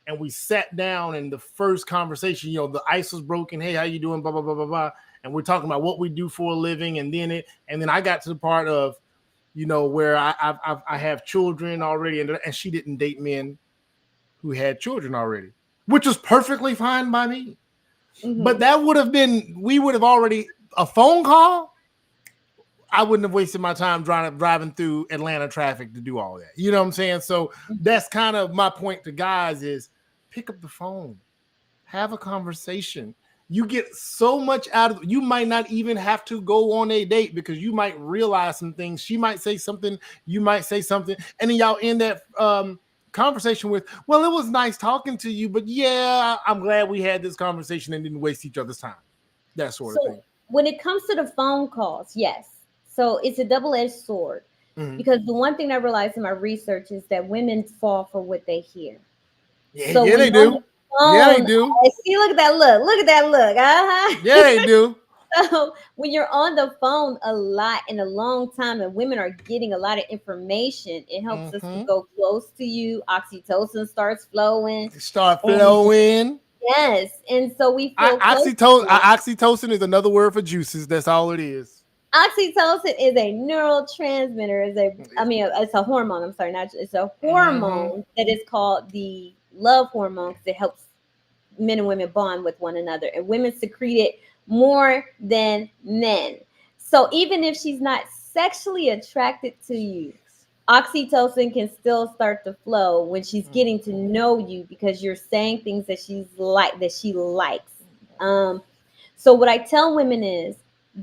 and we sat down, and the first conversation, the ice was broken. Hey, how you doing? Blah, blah, blah, blah, blah. And we're talking about what we do for a living. And then I got to the part of, where I have children already, and she didn't date men who had children already, which was perfectly fine by me. mhm. But that would have been, we would have already, a phone call, I wouldn't have wasted my time driving through Atlanta traffic to do all that. You know what I'm saying? So that's kind of my point to guys is pick up the phone, have a conversation. You get so much out of, you might not even have to go on a date because you might realize some things. She might say something, you might say something, and then y'all end that conversation with, well, it was nice talking to you, but yeah, I'm glad we had this conversation and didn't waste each other's time. That sort of thing. When it comes to the phone calls, yes. So it's a double-edged sword, because the one thing I realized in my research is that women fall for what they hear. Yeah, So yeah, they do. Yeah, they do. See, look at that look. Look at that look. Uh-huh. Yeah, they do. So when you're on the phone a lot and a long time, and women are getting a lot of information, it helps us to go close to you. Oxytocin starts flowing. Yes, and so we feel Oxytocin is another word for juices. That's all it is. Oxytocin is a neurotransmitter. It's a hormone. I'm sorry, not it's a hormone that is called the love hormone because it helps men and women bond with one another, and women secrete it more than men. So even if she's not sexually attracted to you, oxytocin can still start to flow when she's getting to know you because you're saying things that she likes. So what I tell women is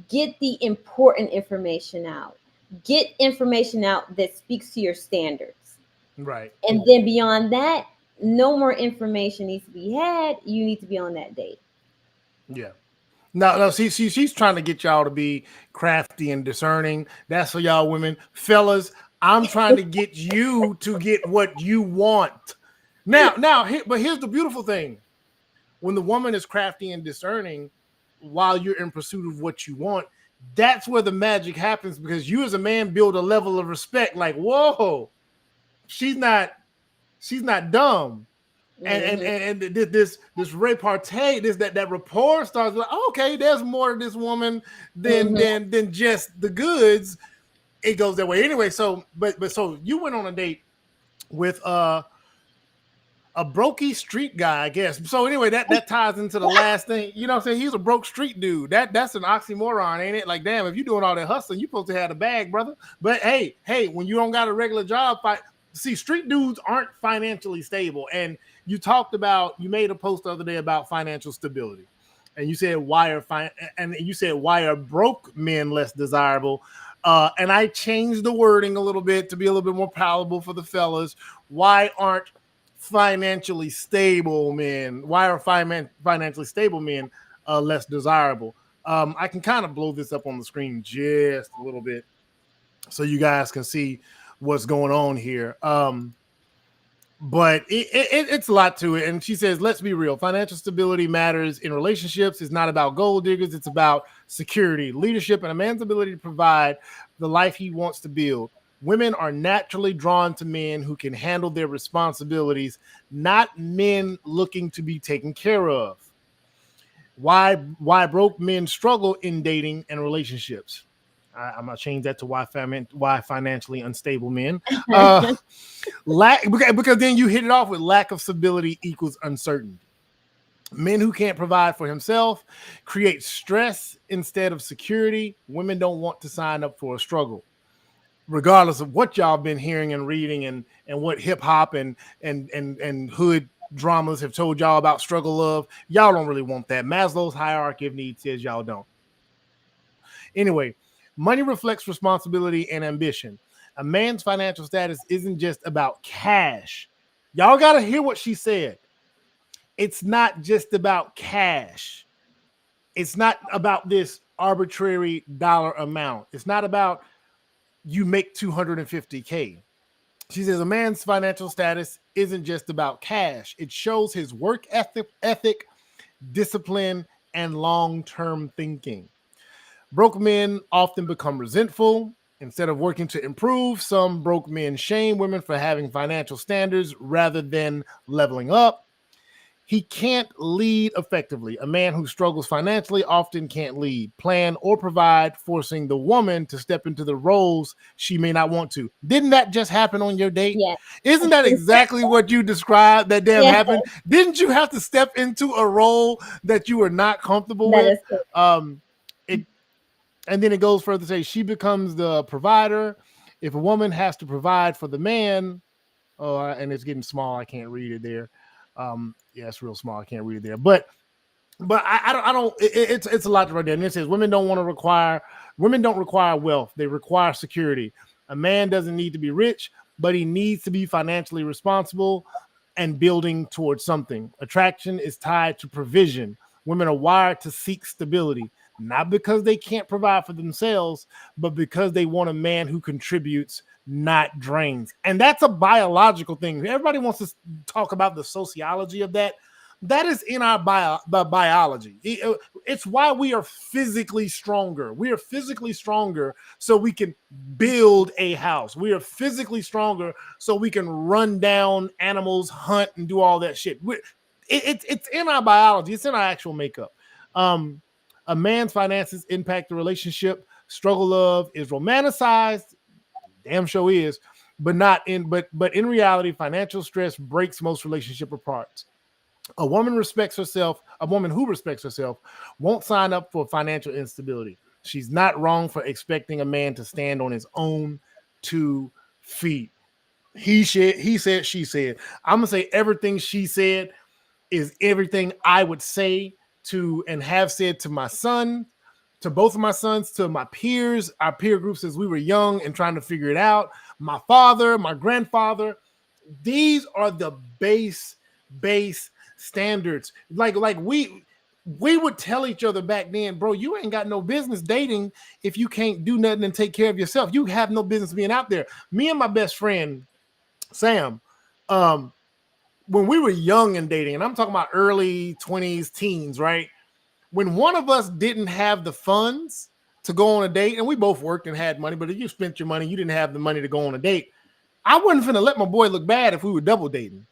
get the important information out. Get information out that speaks to your standards. Right. And then beyond that, no more information needs to be had. You need to be on that date. Yeah. No, she's trying to get y'all to be crafty and discerning. That's for y'all women. Fellas, I'm trying to get you to get what you want. But here's the beautiful thing. When the woman is crafty and discerning while you're in pursuit of what you want, that's where the magic happens because you as a man build a level of respect like, whoa, she's not dumb. And this repartee, that rapport starts like, okay, there's more to this woman than just the goods. It goes that way anyway. So, so you went on a date with a brokey street guy, I guess. So anyway, that ties into the last thing. You know what I'm saying? He's a broke street dude. That's an oxymoron, ain't it? Like, damn, if you're doing all that hustling, you're supposed to have a bag, brother. But hey, when you don't got a regular job, see, street dudes aren't financially stable. And you made a post the other day about financial stability. And you said why are broke men less desirable? And I changed the wording a little bit to be a little bit more palatable for the fellas. Why aren't financially stable men? Why are financially stable men less desirable? I can kind of blow this up on the screen just a little bit so you guys can see what's going on here. But it's a lot to it. And she says, let's be real. Financial stability matters in relationships. It's not about gold diggers. It's about security, leadership, and a man's ability to provide the life he wants to build. Women are naturally drawn to men who can handle their responsibilities, not men looking to be taken care of. Why broke men struggle in dating and relationships. I'm gonna change that to why financially unstable men. Because then you hit it off with lack of stability equals uncertainty. Men who can't provide for himself create stress instead of security. Women don't want to sign up for a struggle, regardless of what y'all been hearing and reading and what hip hop and hood dramas have told y'all about struggle love. Y'all don't really want that. Maslow's hierarchy of needs says y'all don't. Anyway. Money reflects responsibility and ambition. A man's financial status isn't just about cash. Y'all got to hear what she said. It's not just about cash. It's not about this arbitrary dollar amount. It's not about you make 250K. She says a man's financial status isn't just about cash. It shows his work ethic, discipline, and long-term thinking. Broke men often become resentful. Instead of working to improve, some broke men shame women for having financial standards rather than leveling up. He can't lead effectively. A man who struggles financially often can't lead, plan, or provide, forcing the woman to step into the roles she may not want to. Didn't that just happen on your date? Yeah. Isn't that exactly what you described that damn Yeah. happened? Didn't you have to step into a role that you were not comfortable That with? is correct. It And then it goes further to say she becomes the provider. If a woman has to provide for the man, oh, and it's getting small, I can't read it there. Yeah, it's real small. I can't read it there. But I don't. It's a lot right there. And it says women don't require wealth. They require security. A man doesn't need to be rich, but he needs to be financially responsible and building towards something. Attraction is tied to provision. Women are wired to seek stability, not because they can't provide for themselves, but because they want a man who contributes, not drains. And that's a biological thing. Everybody wants to talk about the sociology of that. That is in our biology. It's why we are physically stronger. We are physically stronger so we can build a house. We are physically stronger so we can run down animals, hunt, and do all that shit. It's in our biology. It's in our actual makeup. A man's finances impact the relationship. Struggle love is romanticized. Damn sure is, but in reality, financial stress breaks most relationship apart. A woman respects herself. A woman who respects herself won't sign up for financial instability. She's not wrong for expecting a man to stand on his own 2 feet. He said, she said. I'm gonna say everything she said is everything I would say to and have said to my son, to both of my sons, to my peers, our peer groups as we were young and trying to figure it out. My father, my grandfather. These are the base standards. Like we would tell each other back then, bro, you ain't got no business dating if you can't do nothing and take care of yourself. You have no business being out there. Me and my best friend Sam, when we were young and dating, and I'm talking about early 20s, teens, right? When one of us didn't have the funds to go on a date, and we both worked and had money, but if you spent your money, you didn't have the money to go on a date. I wasn't finna let my boy look bad if we were double dating.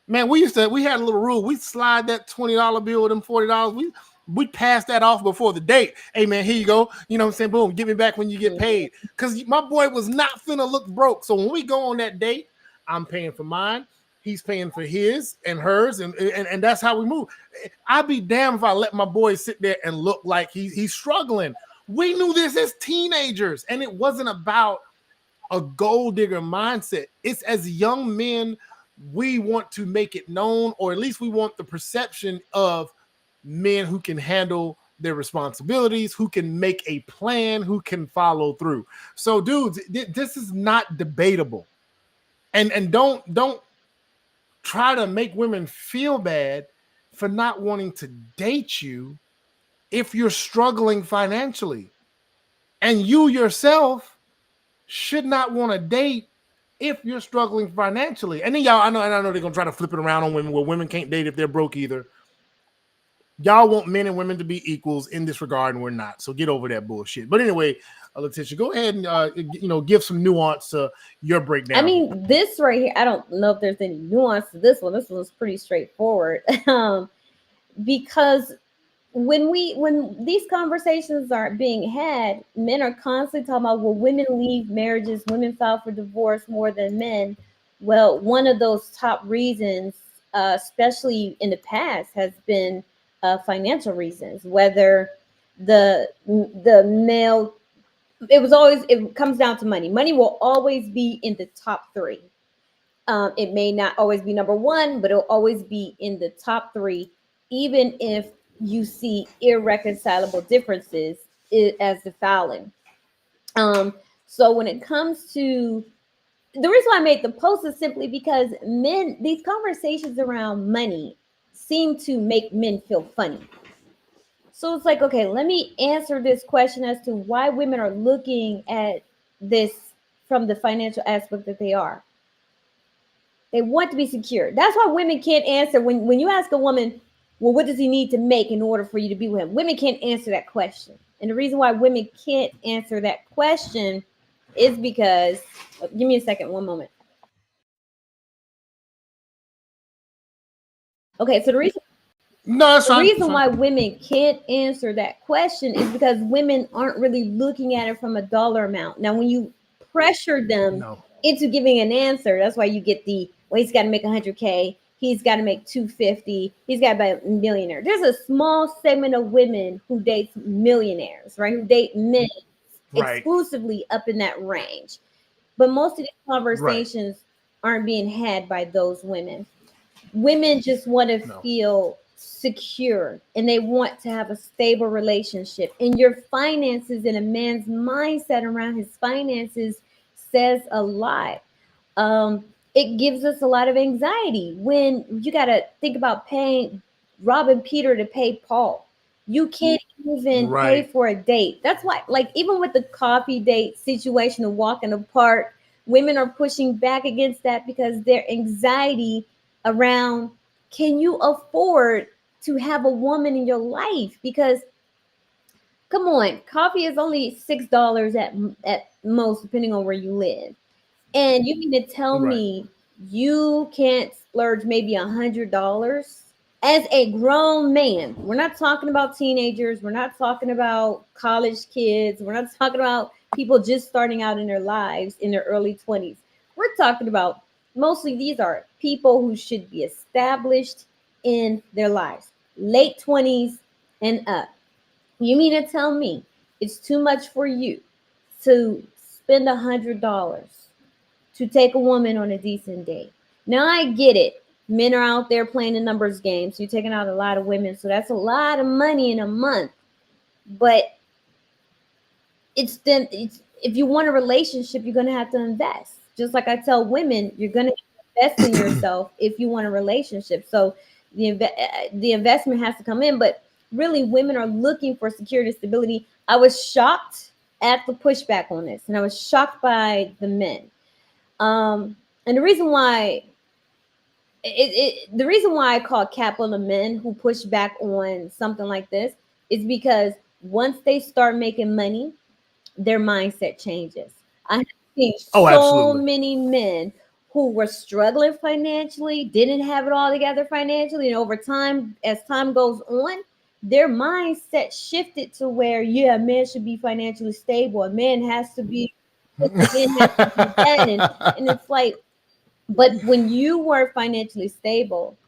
Man, we had a little rule. We slide that $20 bill with them $40. We pass that off before the date. Hey man, here you go. You know what I'm saying? Boom, give me back when you get paid. Because my boy was not finna look broke. So when we go on that date, I'm paying for mine. He's paying for his and hers, and that's how we move. I'd be damned if I let my boy sit there and look like he's struggling. We knew this as teenagers, and it wasn't about a gold digger mindset. It's as young men, we want to make it known, or at least we want the perception of men who can handle their responsibilities, who can make a plan, who can follow through. So, dudes, this is not debatable, and don't try to make women feel bad for not wanting to date you if you're struggling financially, and you yourself should not want to date if you're struggling financially. And then y'all, I know they're gonna try to flip it around on women where women can't date if they're broke either. Y'all want men and women to be equals in this regard, and we're not. So get over that bullshit. But anyway, Letisha, go ahead and give some nuance to your breakdown. I mean, this right here, I don't know if there's any nuance to this one. This one's pretty straightforward. Because when these conversations are being had, men are constantly talking about, well, women leave marriages, women file for divorce more than men. Well, one of those top reasons, especially in the past, has been financial reasons. Whether the male, it comes down to money. Money will always be in the top three. It may not always be number one, but it'll always be in the top three, even if you see irreconcilable differences as the fouling. So when it comes to the reason why I made the post is simply because these conversations around money seem to make men feel funny. So it's like, okay, let me answer this question as to why women are looking at this from the financial aspect that they are. They want to be secure. That's why women can't answer when you ask a woman, well, what does he need to make in order for you to be with him? Women can't answer that question. And the reason why women can't answer that question is because, give me a second, one moment. Okay, so No, that's the fine. reason why women can't answer that question is because women aren't really looking at it from a dollar amount. Now, when you pressure them No. into giving an answer, that's why you get the, well, he's got to make 100K, he's got to make 250, he's got to be a millionaire. There's a small segment of women who dates millionaires, right? Who date men Right. exclusively up in that range. But most of these Right. conversations aren't being had by those women. Women just want to No. feel secure and they want to have a stable relationship. And your finances and a man's mindset around his finances says a lot. It gives us a lot of anxiety when you got to think about paying, robbing Peter to pay Paul. You can't even pay Right. for a date. That's why, like, even with the coffee date situation of walking apart, women are pushing back against that because their anxiety around, can you afford to have a woman in your life? Because come on, coffee is only $6 at most, depending on where you live. And you mean to tell Right. me you can't splurge maybe $100 as a grown man? We're not talking about teenagers. We're not talking about college kids. We're not talking about people just starting out in their lives in their early 20s. We're talking about, mostly these are people who should be established in their lives, late 20s and up. You mean to tell me it's too much for you to spend $100 to take a woman on a decent date? Now I get it. Men are out there playing the numbers game, so you're taking out a lot of women, so that's a lot of money in a month. But it's if you want a relationship, you're gonna have to invest. Just like I tell women, you're gonna invest in yourself if you want a relationship. So the investment has to come in. But really, women are looking for security and stability. I was shocked at the pushback on this, and I was shocked by the men. And the reason why the reason why I call cap on the men who push back on something like this is because once they start making money, their mindset changes. I have seen Oh, so absolutely. many men who were struggling financially, didn't have it all together financially, and over time, as time goes on, their mindset shifted to where, yeah, a man should be financially stable, a man has to be this, a man has to be that, and it's like, but when you were financially stable,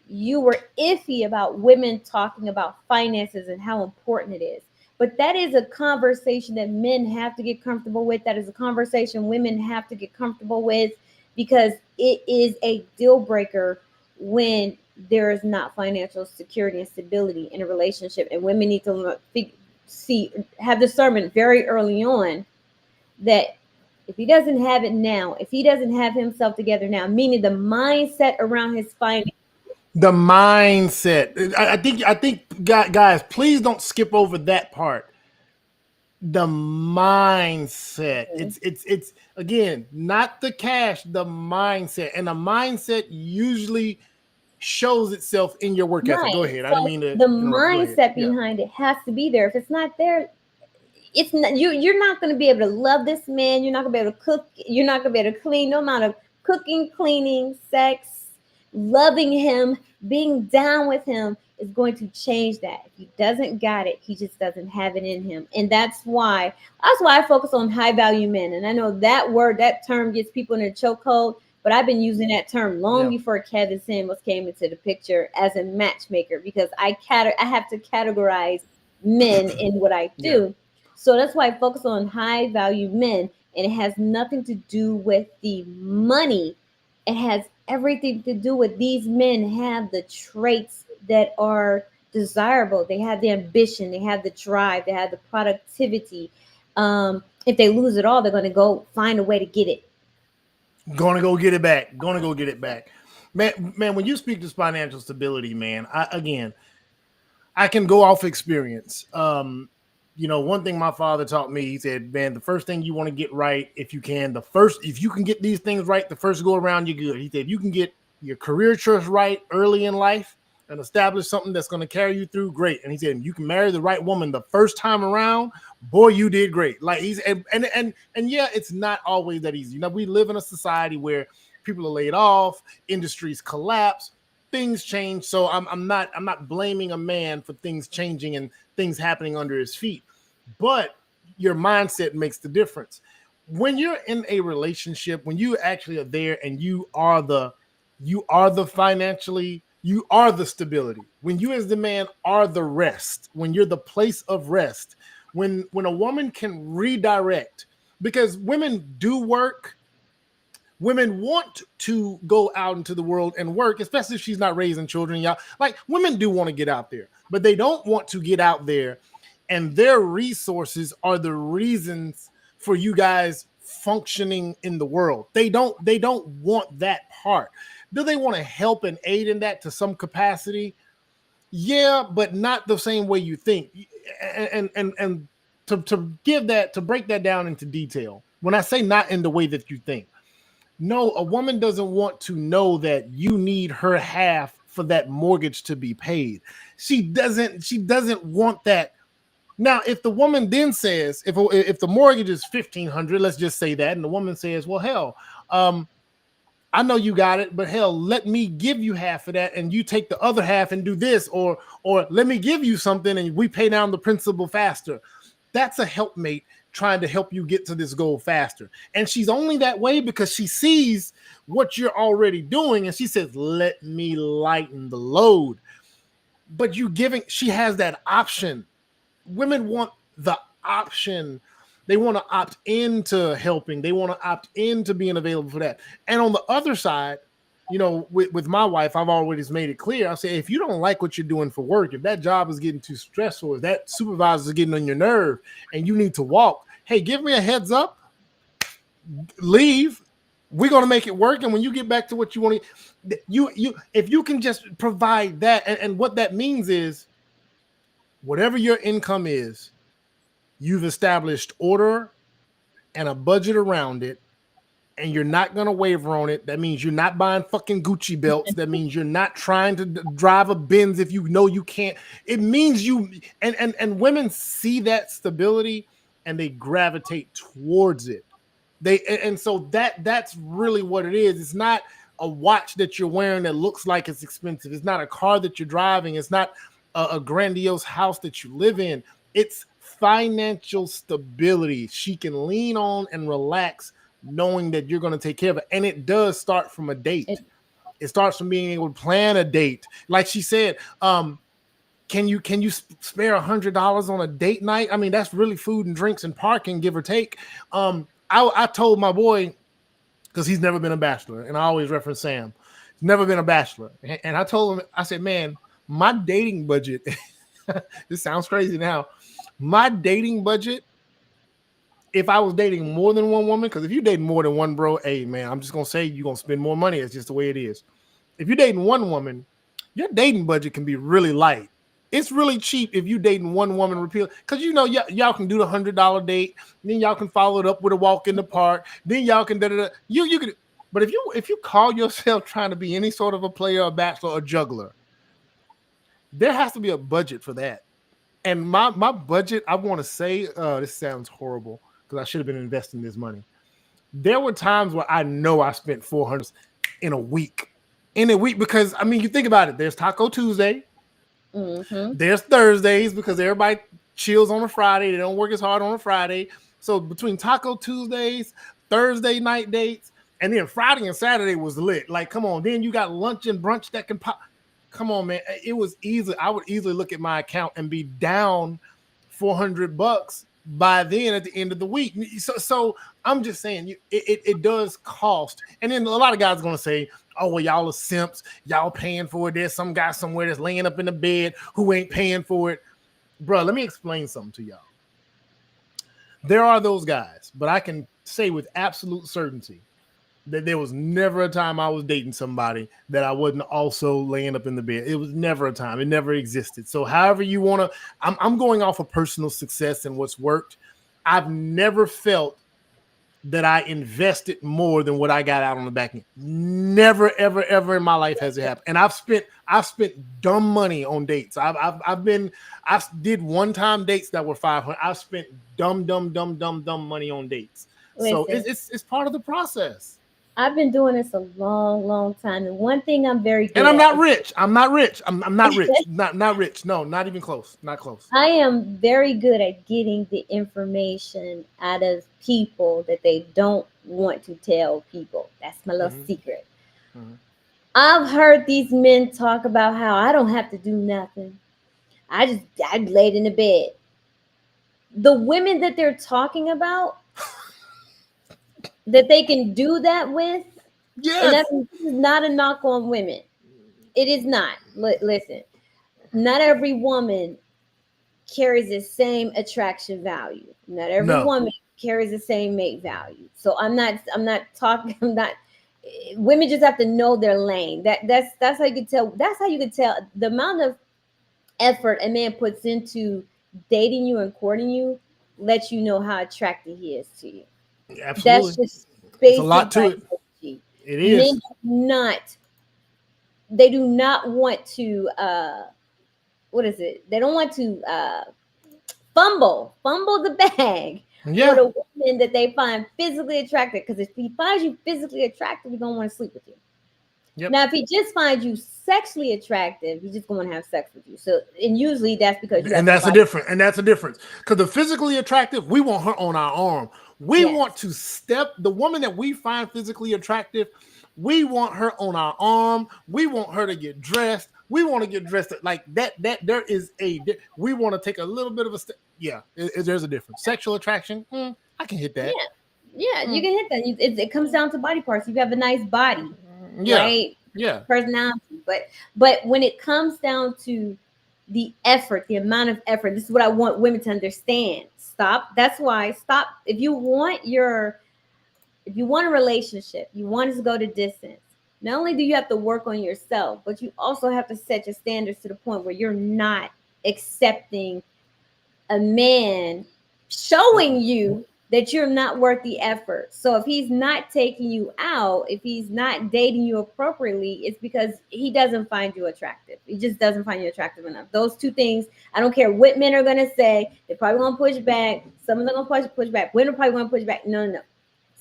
you were iffy about women talking about finances and how important it is. But that is a conversation that men have to get comfortable with. That is a conversation women have to get comfortable with because it is a deal breaker when there is not financial security and stability in a relationship. And women need to see, have discernment very early on that if he doesn't have it now, if he doesn't have himself together now, meaning the mindset around his finances. The mindset. I think guys, please don't skip over that part. The mindset. It's again, not the cash, the mindset. And the mindset usually shows itself in your work ethic. Go Right. ahead. I didn't So mean to the interrupt. Go ahead. mindset Yeah. behind it has to be there. If it's not there, it's not you. You're not going to be able to love this man. You're not going to be able to cook. You're not going to be able to clean. No amount of cooking, cleaning, sex, loving him, being down with him is going to change that. If he doesn't got it, he just doesn't have it in him, and that's why I focus on high value men. And I know that word, that term gets people in a chokehold. But I've been using that term long Yeah. before Kevin Samuels came into the picture as a matchmaker because I have to categorize men in what I Yeah. do. So that's why I focus on high value men, and it has nothing to do with the money. It has everything to do with these men have the traits that are desirable. They have the ambition, they have the drive, they have the productivity. If they lose it all, they're going to go find a way to get it. Gonna go get it back. Gonna go get it back. Man, when you speak to financial stability, man, I can go off experience. One thing my father taught me, he said, man, the first thing you want to get right, if you can, if you can get these things right, the first go around, you're good. He said, if you can get your career choice right early in life and establish something that's going to carry you through, great. And he said, if you can marry the right woman the first time around, boy, you did great. Like and yeah, it's not always that easy. We live in a society where people are laid off, industries collapse, things change. So I'm not blaming a man for things changing and things happening under his feet, but your mindset makes the difference. When you're in a relationship, when you actually are there and you are the financially, you are the stability. When you as the man are the rest, when you're the place of rest, when a woman can redirect, because women do work. Women want to go out into the world and work, especially if she's not raising children. Y'all, like, women do want to get out there, but they don't want to get out there, and their resources are the reasons for you guys functioning in the world. They don't want that part. Do they want to help and aid in that to some capacity? Yeah, but not the same way you think. And to break that down into detail, when I say not in the way that you think, no, a woman doesn't want to know that you need her half for that mortgage to be paid. She doesn't want that. Now, if the woman then says, if the mortgage is $1,500, let's just say that, and the woman says, well, hell, I know you got it, but hell, let me give you half of that and you take the other half and do this, or let me give you something and we pay down the principal faster. That's a helpmate trying to help you get to this goal faster. And she's only that way because she sees what you're already doing and she says, let me lighten the load. But she has that option. Women want the option. They want to opt into helping. They want to opt into being available for that. And on the other side, with my wife, I've always made it clear. I say, if you don't like what you're doing for work, if that job is getting too stressful, if that supervisor is getting on your nerve and you need to walk, hey, give me a heads up, leave. We're going to make it work. And when you get back to what you want to, if you can just provide that, and what that means is whatever your income is, you've established order and a budget around it, and you're not going to waver on it. That means you're not buying fucking Gucci belts. That means you're not trying to drive a Benz if you know you can't. It means and women see that stability and they gravitate towards it. So that's really what it is. It's not a watch that you're wearing that looks like it's expensive. It's not a car that you're driving. It's not a grandiose house that you live in. It's financial stability. She can lean on and relax knowing that you're going to take care of it. And it does start from a date. It starts from being able to plan a date. Like she said, can you spare $100 on a date night? I mean, that's really food and drinks and parking, give or take. I told my boy, because he's never been a bachelor, and I always reference Sam, he's never been a bachelor. And I told him, I said, man, my dating budget, this sounds crazy now, my dating budget, if I was dating more than one woman, because if you date more than one, bro, hey, man, I'm just going to say you're going to spend more money. It's just the way it is. If you're dating one woman, your dating budget can be really light. It's really cheap if you dating one woman repeatedly, because y'all can do the $100 date, then y'all can follow it up with a walk in the park, then y'all can you can. But if you call yourself trying to be any sort of a player, a bachelor, or juggler, there has to be a budget for that. And my budget, I want to say, this sounds horrible because I should have been investing this money. There were times where I know I spent $400 in a week. Because, I mean, you think about it. There's Taco Tuesday. Mm-hmm. There's Thursdays because everybody chills on a Friday. They don't work as hard on a Friday. So between Taco Tuesdays, Thursday night dates, and then Friday and Saturday was lit. Like, come on. Then you got lunch and brunch that can pop. Come on, man. It was easy. I would easily look at my account and be down $400 by then at the end of the week. So I'm just saying it does cost. And then a lot of guys are going to say, oh, well, y'all are simps. Y'all paying for it. There's some guy somewhere that's laying up in the bed who ain't paying for it. Bro, let me explain something to y'all. There are those guys, but I can say with absolute certainty, There was never a time I was dating somebody that I wasn't also laying up in the bed. It was never a time. It never existed. So however you want to, I'm going off of personal success and what's worked. I've never felt that I invested more than what I got out on the back end. Never, ever, ever in my life has it happened. And I've spent dumb money on dates. I did one-time dates that were 500. I've spent dumb money on dates. So Listen, it's part of the process. I've been doing this a long, long time, and one thing I'm very And good I'm at. not rich. I'm not rich. I'm not rich. Not rich. No, not even close. Not close. I am very good at getting the information out of people that they don't want to tell people. That's my little secret. Mm-hmm. I've heard these men talk about how I don't have to do nothing. I laid in the bed. The women that they're talking about that they can do that with, and Yes. this is not a knock on women. It is not. Listen, not every woman carries the same attraction value. Not every No. woman carries the same mate value. So I'm not talking. I'm not. Women just have to know their lane. That's how you can tell. That's how you can tell the amount of effort a man puts into dating you and courting you. Lets you know how attractive he is to you. Absolutely. That's just It's a basic lot to it. biology. It is. Men they do not want to what is it? They don't want to fumble the bag Yeah. for the woman that they find physically attractive. Because if he finds you physically attractive, he's gonna want to sleep with you. Yep. Now, if he just finds you sexually attractive, he's just gonna have sex with you. So, and usually that's because you. And that's a difference. And that's a difference. Because the physically attractive, we want her on our arm. We want to step the woman that we find physically attractive. We want her on our arm. We want her to get dressed. We want to get dressed like that. There is we want to take a little bit of a step. Yeah, there's a difference. Sexual attraction, I can hit that. Yeah, you can hit that. It comes down to body parts. You have a nice body, Yeah, right? yeah. Personality. But when it comes down to the effort, the amount of effort, this is what I want women to understand. Stop. That's why stop. If you want a relationship, you want it to go to distance. Not only do you have to work on yourself, but you also have to set your standards to the point where you're not accepting a man showing you that you're not worth the effort. So if he's not taking you out, if he's not dating you appropriately, it's because he doesn't find you attractive. He just doesn't find you attractive enough. Those two things, I don't care what men are going to say. They're probably going to push back. Some of them are going to push back. Women are probably going to push back. No.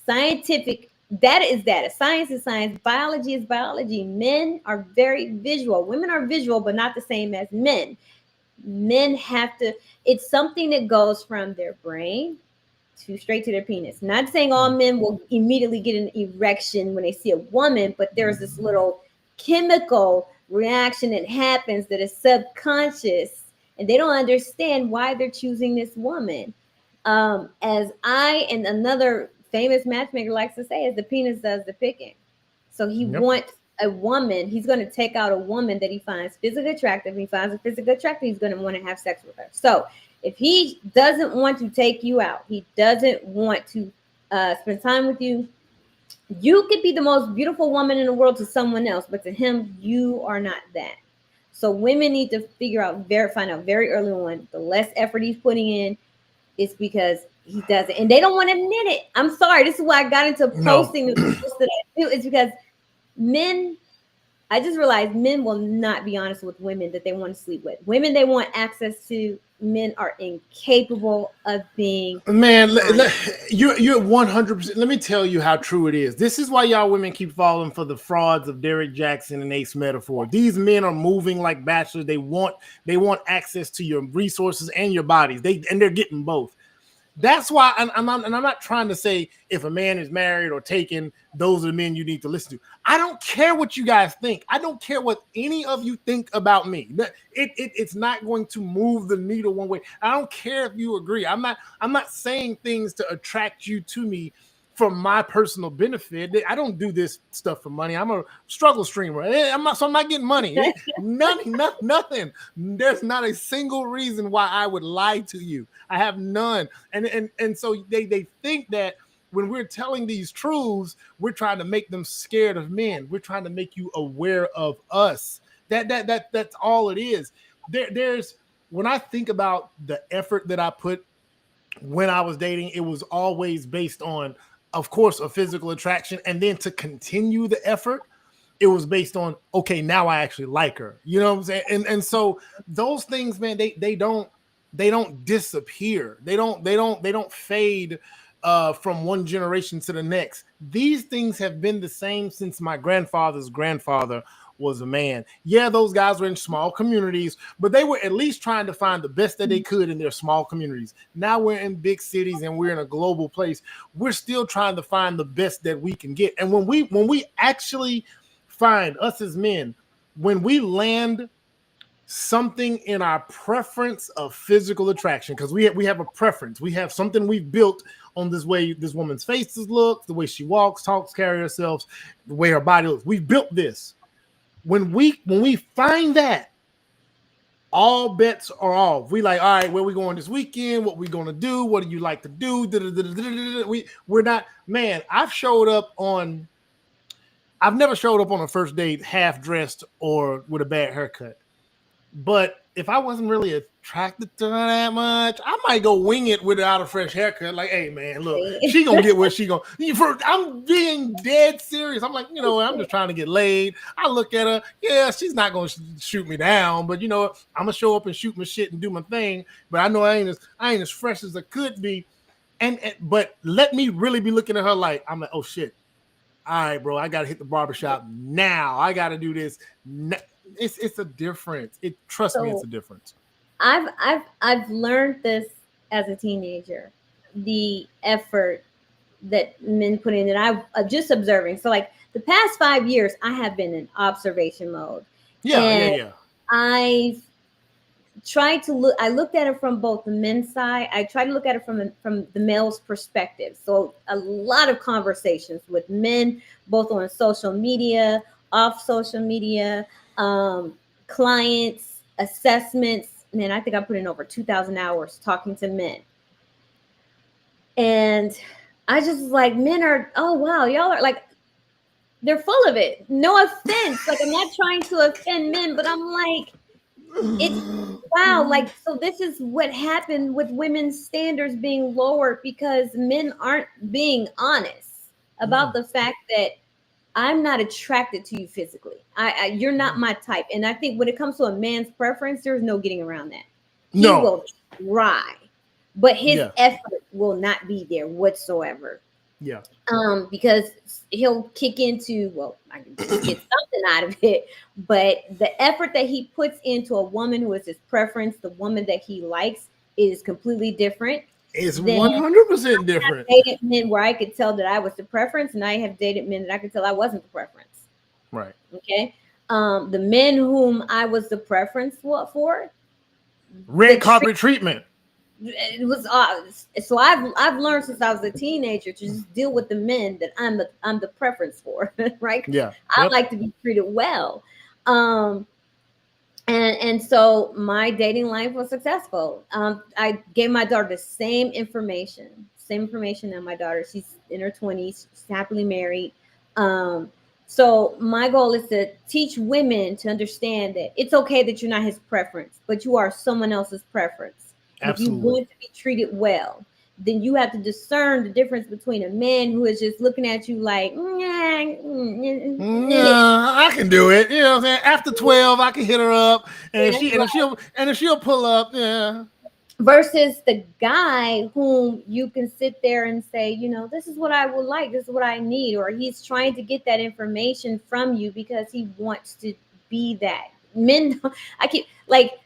Scientific, that is data. Science is science. Biology is biology. Men are very visual. Women are visual, but not the same as men. Men have to, it's something that goes from their brain to straight to their penis. Not saying all men will immediately get an erection when they see a woman, but there's this little chemical reaction that happens that is subconscious, and they don't understand why they're choosing this woman. As I and another famous matchmaker likes to say, is the penis does the picking. So he wants a woman. He's going to take out a woman that he finds physically attractive. He finds her physically attractive. He's going to want to have sex with her. So if he doesn't want to take you out, he doesn't want to spend time with you, you could be the most beautiful woman in the world to someone else, but to him, you are not that. So women need to find out very early on, the less effort he's putting in is because he doesn't, and they don't want to admit it. I'm sorry. This is why I got into posting this that I do. It's because men, I just realized men will not be honest with women that they want to sleep with. Women they want access to, men are incapable of being. Man, you're 100%. Let me tell you how true it is. This is why y'all women keep falling for the frauds of Derek Jackson and Ace Metaphor. These men are moving like bachelors. They want access to your resources and your bodies. They're getting both. That's why I'm not trying to say if a man is married or taken, those are the men you need to listen to. I don't care what you guys think. I don't care what any of you think about me. It's not going to move the needle one way. I don't care if you agree. I'm not saying things to attract you to me for my personal benefit. I don't do this stuff for money. I'm a struggle streamer. I'm not getting money. Nothing. There's not a single reason why I would lie to you. I have none. And so they think that when we're telling these truths, we're trying to make them scared of men. We're trying to make you aware of us. That's all it is. There's when I think about the effort that I put when I was dating, it was always based on, of course, a physical attraction, and then to continue the effort, it was based on, okay, now I actually like her. You know what I'm saying? And so those things, man, they don't disappear. They don't fade from one generation to the next. These things have been the same since my grandfather's grandfather was a man. Yeah, those guys were in small communities, but they were at least trying to find the best that they could in their small communities. Now we're in big cities and we're in a global place. We're still trying to find the best that we can get. And when we actually find, us as men, when we land something in our preference of physical attraction, because we have a preference, we have something we've built on this way this woman's face looks, the way she walks, talks, carries herself, the way her body looks. We've built this. When we find that, all bets are off. We like, all right, where we going this weekend? What we gonna do? What do you like to do? We're not, man. I've never showed up on a first date half dressed or with a bad haircut. But if I wasn't really attracted to her that much, I might go wing it without a fresh haircut. Like, hey, man, look, she gonna get what she gonna. I'm being dead serious. I'm like, I'm just trying to get laid. I look at her, yeah, she's not gonna shoot me down, but I'm gonna show up and shoot my shit and do my thing. But I know I ain't as fresh as I could be. But let me really be looking at her like, I'm like, oh shit. All right, bro, I gotta hit the barbershop now. I gotta do this. It's a difference. Trust me, it's a difference. I've learned this as a teenager, the effort that men put in, and I'm just observing. So like the past 5 years, I have been in observation mode. Yeah. I've tried to look. I looked at it from both the men's side. I tried to look at it from the male's perspective. So a lot of conversations with men, both on social media, off social media, clients, assessments. Man, I think I put in over 2,000 hours talking to men. And I just was like, men are, oh wow, y'all are like, they're full of it. No offense. Like, I'm not trying to offend men, but I'm like, it's wow. Like, so this is what happened with women's standards being lowered because men aren't being honest about the fact that I'm not attracted to you physically. You're not my type. And I think when it comes to a man's preference, there's no getting around that. He will try, but his effort will not be there whatsoever. Yeah. Because he'll kick into, well, I can get something out of it, but the effort that he puts into a woman who is his preference, the woman that he likes, is completely different. It's 100% different. I dated men where I could tell that I was the preference, and I have dated men that I could tell I wasn't the preference. Right. Okay. The men whom I was the preference for, red carpet treatment. It was so I've learned since I was a teenager to just deal with the men that I'm the preference for, right? Yeah. I like to be treated well. And so my dating life was successful. I gave my daughter the same information that my daughter. She's in her 20s. She's happily married. So my goal is to teach women to understand that it's okay that you're not his preference, but you are someone else's preference. If you want to be treated well, then you have to discern the difference between a man who is just looking at you like, I can do it. You know what I'm saying? After 12, I can hit her up, and if she'll pull up, yeah. Versus the guy whom you can sit there and say, this is what I would like, this is what I need, or he's trying to get that information from you because he wants to be that. Men, I keep like.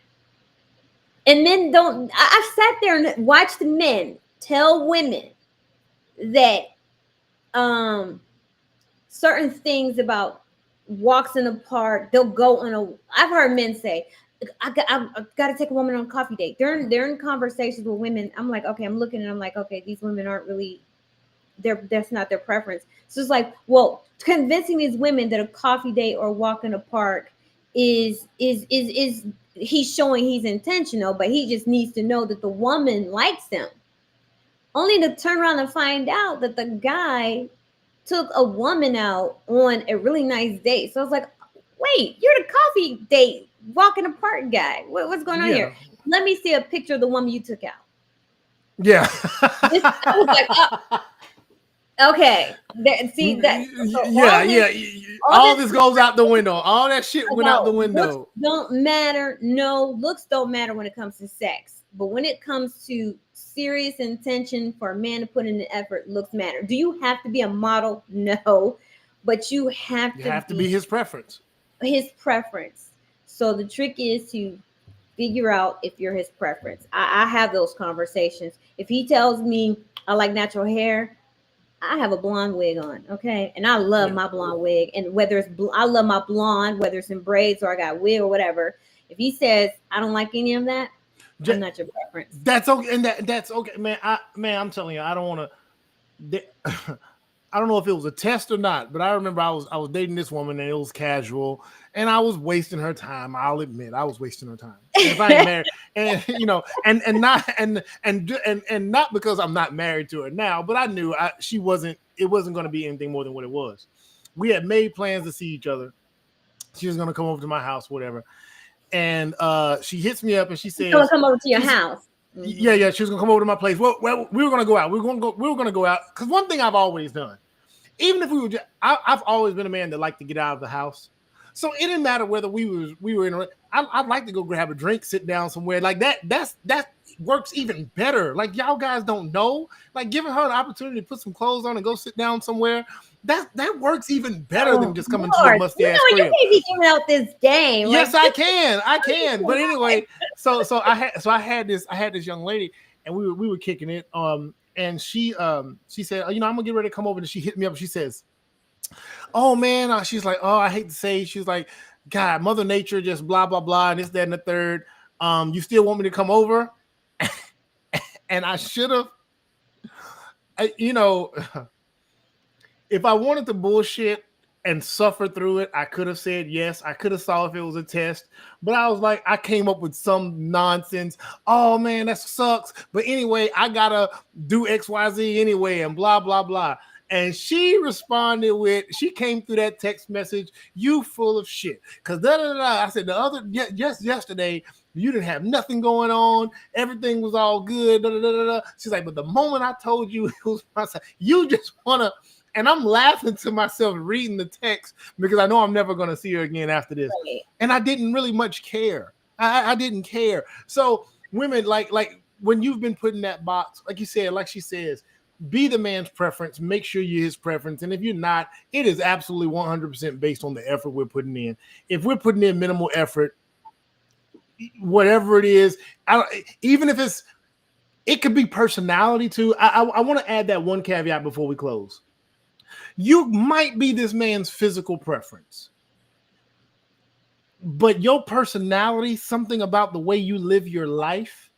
And men don't. I've sat there and watched men tell women that certain things about walks in the park. They'll go on a. I've heard men say, I've got to take a woman on a coffee date. They're in conversations with women. I'm like, okay, I'm looking and I'm like, okay, these women aren't really. That's not their preference. So it's like, well, convincing these women that a coffee date or walk in a park is he's showing he's intentional, but he just needs to know that the woman likes him. only to turn around and find out that the guy took a woman out on a really nice date. So I was like, wait, you're the coffee date walking apart guy. What's going on here? Yeah. Let me see a picture of the woman you took out. Yeah. I was like, okay, see that. So Yeah, yeah. All this this goes out the window. All that shit went out the about looks window. don't matter. No, looks don't matter when it comes to sex. But when it comes to serious intention for a man to put in the effort, looks matter. Do you have to be a model? No. But you have You to have to be be his preference. his preference. So the trick is to figure out if you're his preference. I have those conversations. If he tells me I like natural hair, I have a blonde wig on, okay, and I love Yeah. my blonde wig. And whether it's I love my blonde, whether it's in braids or I got wig or whatever. If he says I don't like any of that, I'm not your preference. That's okay, and that's okay, man. I'm telling you, I don't want to. I don't know if it was a test or not, but I remember I was dating this woman and it was casual, and I was wasting her time. I'll admit, I was wasting her time. And if I ain't married, and and not because I'm not married to her now, but I knew she wasn't. It wasn't going to be anything more than what it was. We had made plans to see each other. She was going to come over to my house, whatever. And she hits me up and she says, Gonna come over to your house. Yeah, she was gonna come over to my place. Well, we were gonna go out. We were gonna go out because one thing I've always done, even if we were, I've always been a man that liked to get out of the house. So it didn't matter whether we were in. I'd like to go grab a drink, sit down somewhere like that. That works even better. Like y'all guys don't know. Like giving her an opportunity to put some clothes on and go sit down somewhere. That works even better than just coming to a musty ass You crib. can't be giving out this game. Yes, I can. But anyway, so I had this young lady, and we were kicking it. And she said, I'm gonna get ready to come over, and she hit me up. And she says, "Oh man," she's like, "Oh, I hate to say," she's like, "God, Mother Nature just blah blah blah, and this, that, and the third. You still want me to come over?" And I should have, if I wanted to bullshit and suffer through it, I could have said yes. I could have saw if it was a test, but I was like, I came up with some nonsense. Oh man, that sucks. But anyway, I gotta do XYZ anyway, and blah blah blah. And she responded with, she came through that text message, "You full of shit." Because da da da. I said just yesterday, you didn't have nothing going on. Everything was all good. Da, da, da, da. She's like, but the moment I told you it was my side, you just wanna. And I'm laughing to myself reading the text because I know I'm never going to see her again after this. Right. And I didn't really much care. I didn't care. So women, like when you've been put in that box, like you said, like she says, be the man's preference. Make sure you're his preference. And if you're not, it is absolutely 100% based on the effort we're putting in. If we're putting in minimal effort, whatever it is, even if it could be personality too. I want to add that one caveat before we close. You might be this man's physical preference, but your personality, something about the way you live your life,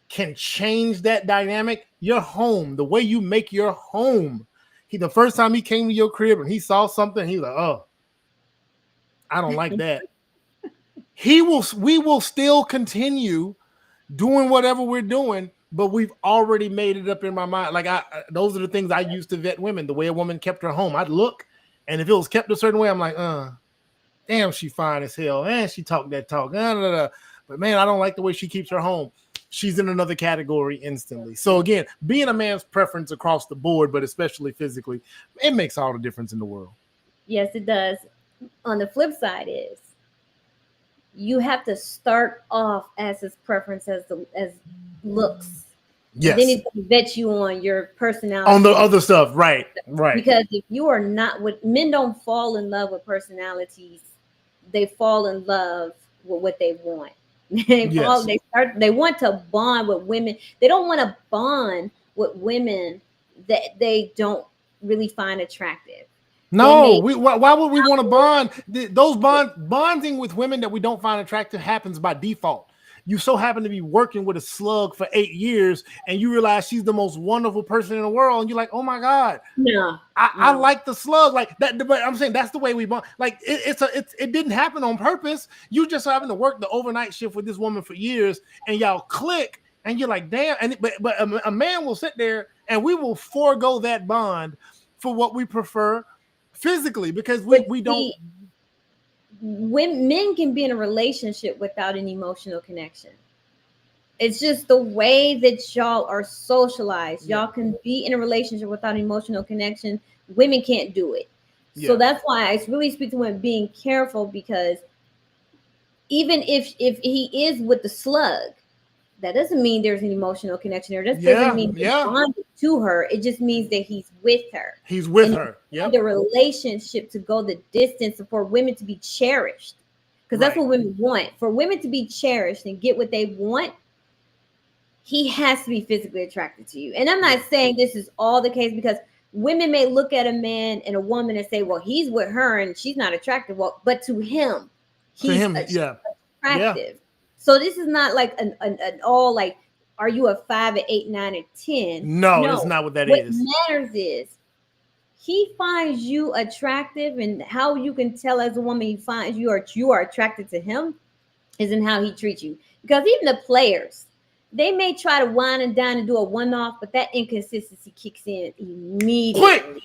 can change that dynamic. Your home, the way you make your home. The first time he came to your crib and he saw something, he was like, "Oh, I don't like that." We will still continue doing whatever we're doing, but we've already made it up in my mind. Like those are the things I used to vet women. The way a woman kept her home, I'd look, and if it was kept a certain way, I'm like, damn, she fine as hell, and she talked that talk. But man, I don't like the way she keeps her home. She's in another category instantly. So again, being a man's preference across the board, but especially physically, it makes all the difference in the world. Yes, it does. On the flip side is you have to start off as his preference as looks. Yes. And then he's gonna vet you on your personality. On the other stuff, right. Because if you are not men don't fall in love with personalities, they fall in love with what they want. They want to bond with women. They don't want to bond with women that they don't really find attractive. No, why would we want to bond? Those bonding with women that we don't find attractive happens by default. You so happen to be working with a slug for 8 years and you realize she's the most wonderful person in the world. And you're like, oh my God. No. I like the slug like that. But I'm saying that's the way we bond. Like it didn't happen on purpose. You just having to work the overnight shift with this woman for years and y'all click. And you're like, damn. And but a man will sit there and we will forego that bond for what we prefer physically because But we don't. see, when men can be in a relationship without an emotional connection. It's just the way that y'all are socialized. Yeah. Y'all can be in a relationship without emotional connection. Women can't do it. So Yeah. that's why I really speak to women being careful, because even if he is with the slug, that doesn't mean there's an emotional connection there. That doesn't Yeah. mean he's Yeah. bonded to her. It just means that he's with her. He's with And her. Yep. the relationship to go the distance for women to be cherished. Because that's Right. what women want. For women to be cherished and get what they want, he has to be physically attracted to you. And I'm not saying this is all the case, because women may look at a man and a woman and say, well, he's with her and she's not attractive. Well, but to him, To he's him, yeah. attractive. So this is not like an all like, are you a 5, an 8, 9, and 10? No, that's not what that is. What matters is he finds you attractive, and how you can tell as a woman he finds you are attracted to him is in how he treats you. Because even the players, they may try to wine and dine and do a one-off, but that inconsistency kicks in immediately.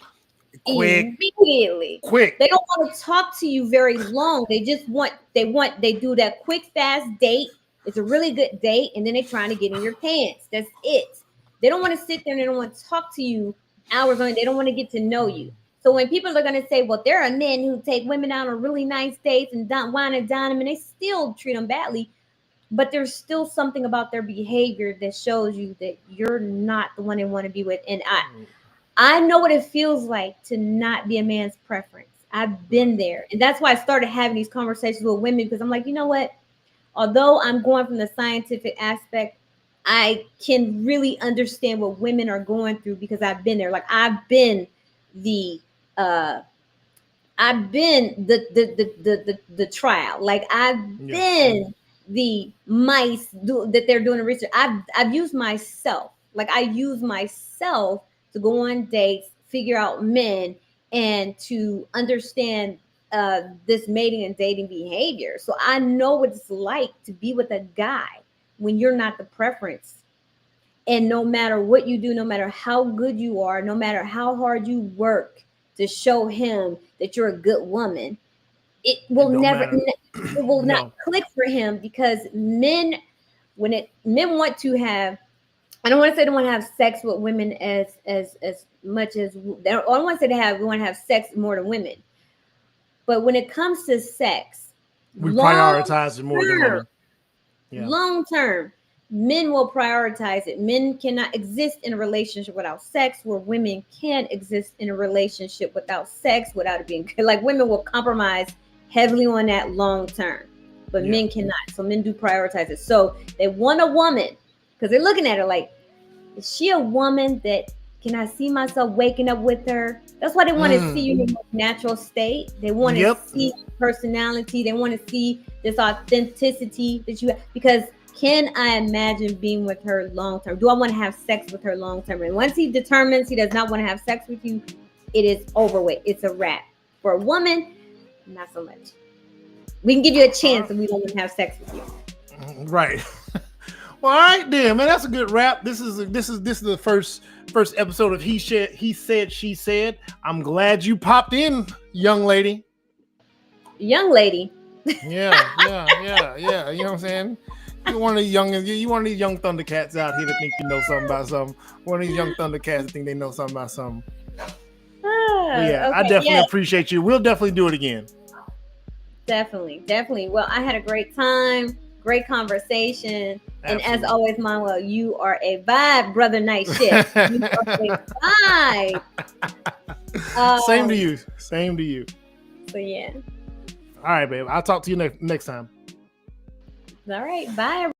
Quick. They don't want to talk to you very long. They just they do that quick, fast date. It's a really good date, and then they're trying to get in your pants. That's it. They don't want to sit there and they don't want to talk to you hours on. They don't want to get to know you. So when people are going to say, well, there are men who take women out on really nice dates and wine and dine them, and they still treat them badly, but there's still something about their behavior that shows you that you're not the one they want to be with. And I know what it feels like to not be a man's preference. I've been there. And that's why I started having these conversations with women, because I'm like, you know what? Although I'm going from the scientific aspect, I can really understand what women are going through, because I've been there. Like I've been the the trial. Like I've been the mice that they're doing the research. I've used myself. Like I use myself to go on dates, figure out men, and to understand this mating and dating behavior. So I know what it's like to be with a guy when you're not the preference. And no matter what you do, no matter how good you are, no matter how hard you work to show him that you're a good woman, it will it will not click for him, because men want to have, I don't want to say they want to have sex with women as much as I don't want to say we want to have sex more than women. But when it comes to sex, we prioritize it more than women. Long term, men will prioritize it. Men cannot exist in a relationship without sex, where women can exist in a relationship without sex, without it being good. Like women will compromise heavily on that long term, but men cannot. So men do prioritize it. So they want a woman, because they're looking at her like, is she a woman that can I see myself waking up with her? That's why they want to see you in your natural state. They want to see personality. They want to see this authenticity that you have. Because can I imagine being with her long term? Do I want to have sex with her long term? And once he determines he does not want to have sex with you, it is over with. It's a wrap. For a woman, not so much. We can give you a chance, and we don't want to have sex with you. Right. Well, all right, then, man. That's a good wrap. This is the first episode of He Said, She Said. I'm glad you popped in, young lady. Young lady. Yeah. You know what I'm saying? You one of these young Thundercats out here that think you know something about something. One of these young Thundercats that think they know something about something. I definitely appreciate you. We'll definitely do it again. Definitely. Well, I had a great time. Great conversation. Absolutely. And as always, Manuel, you are a vibe, brother Night Shift. You are a vibe. Same to you. So, yeah. All right, babe. I'll talk to you next time. All right. Bye.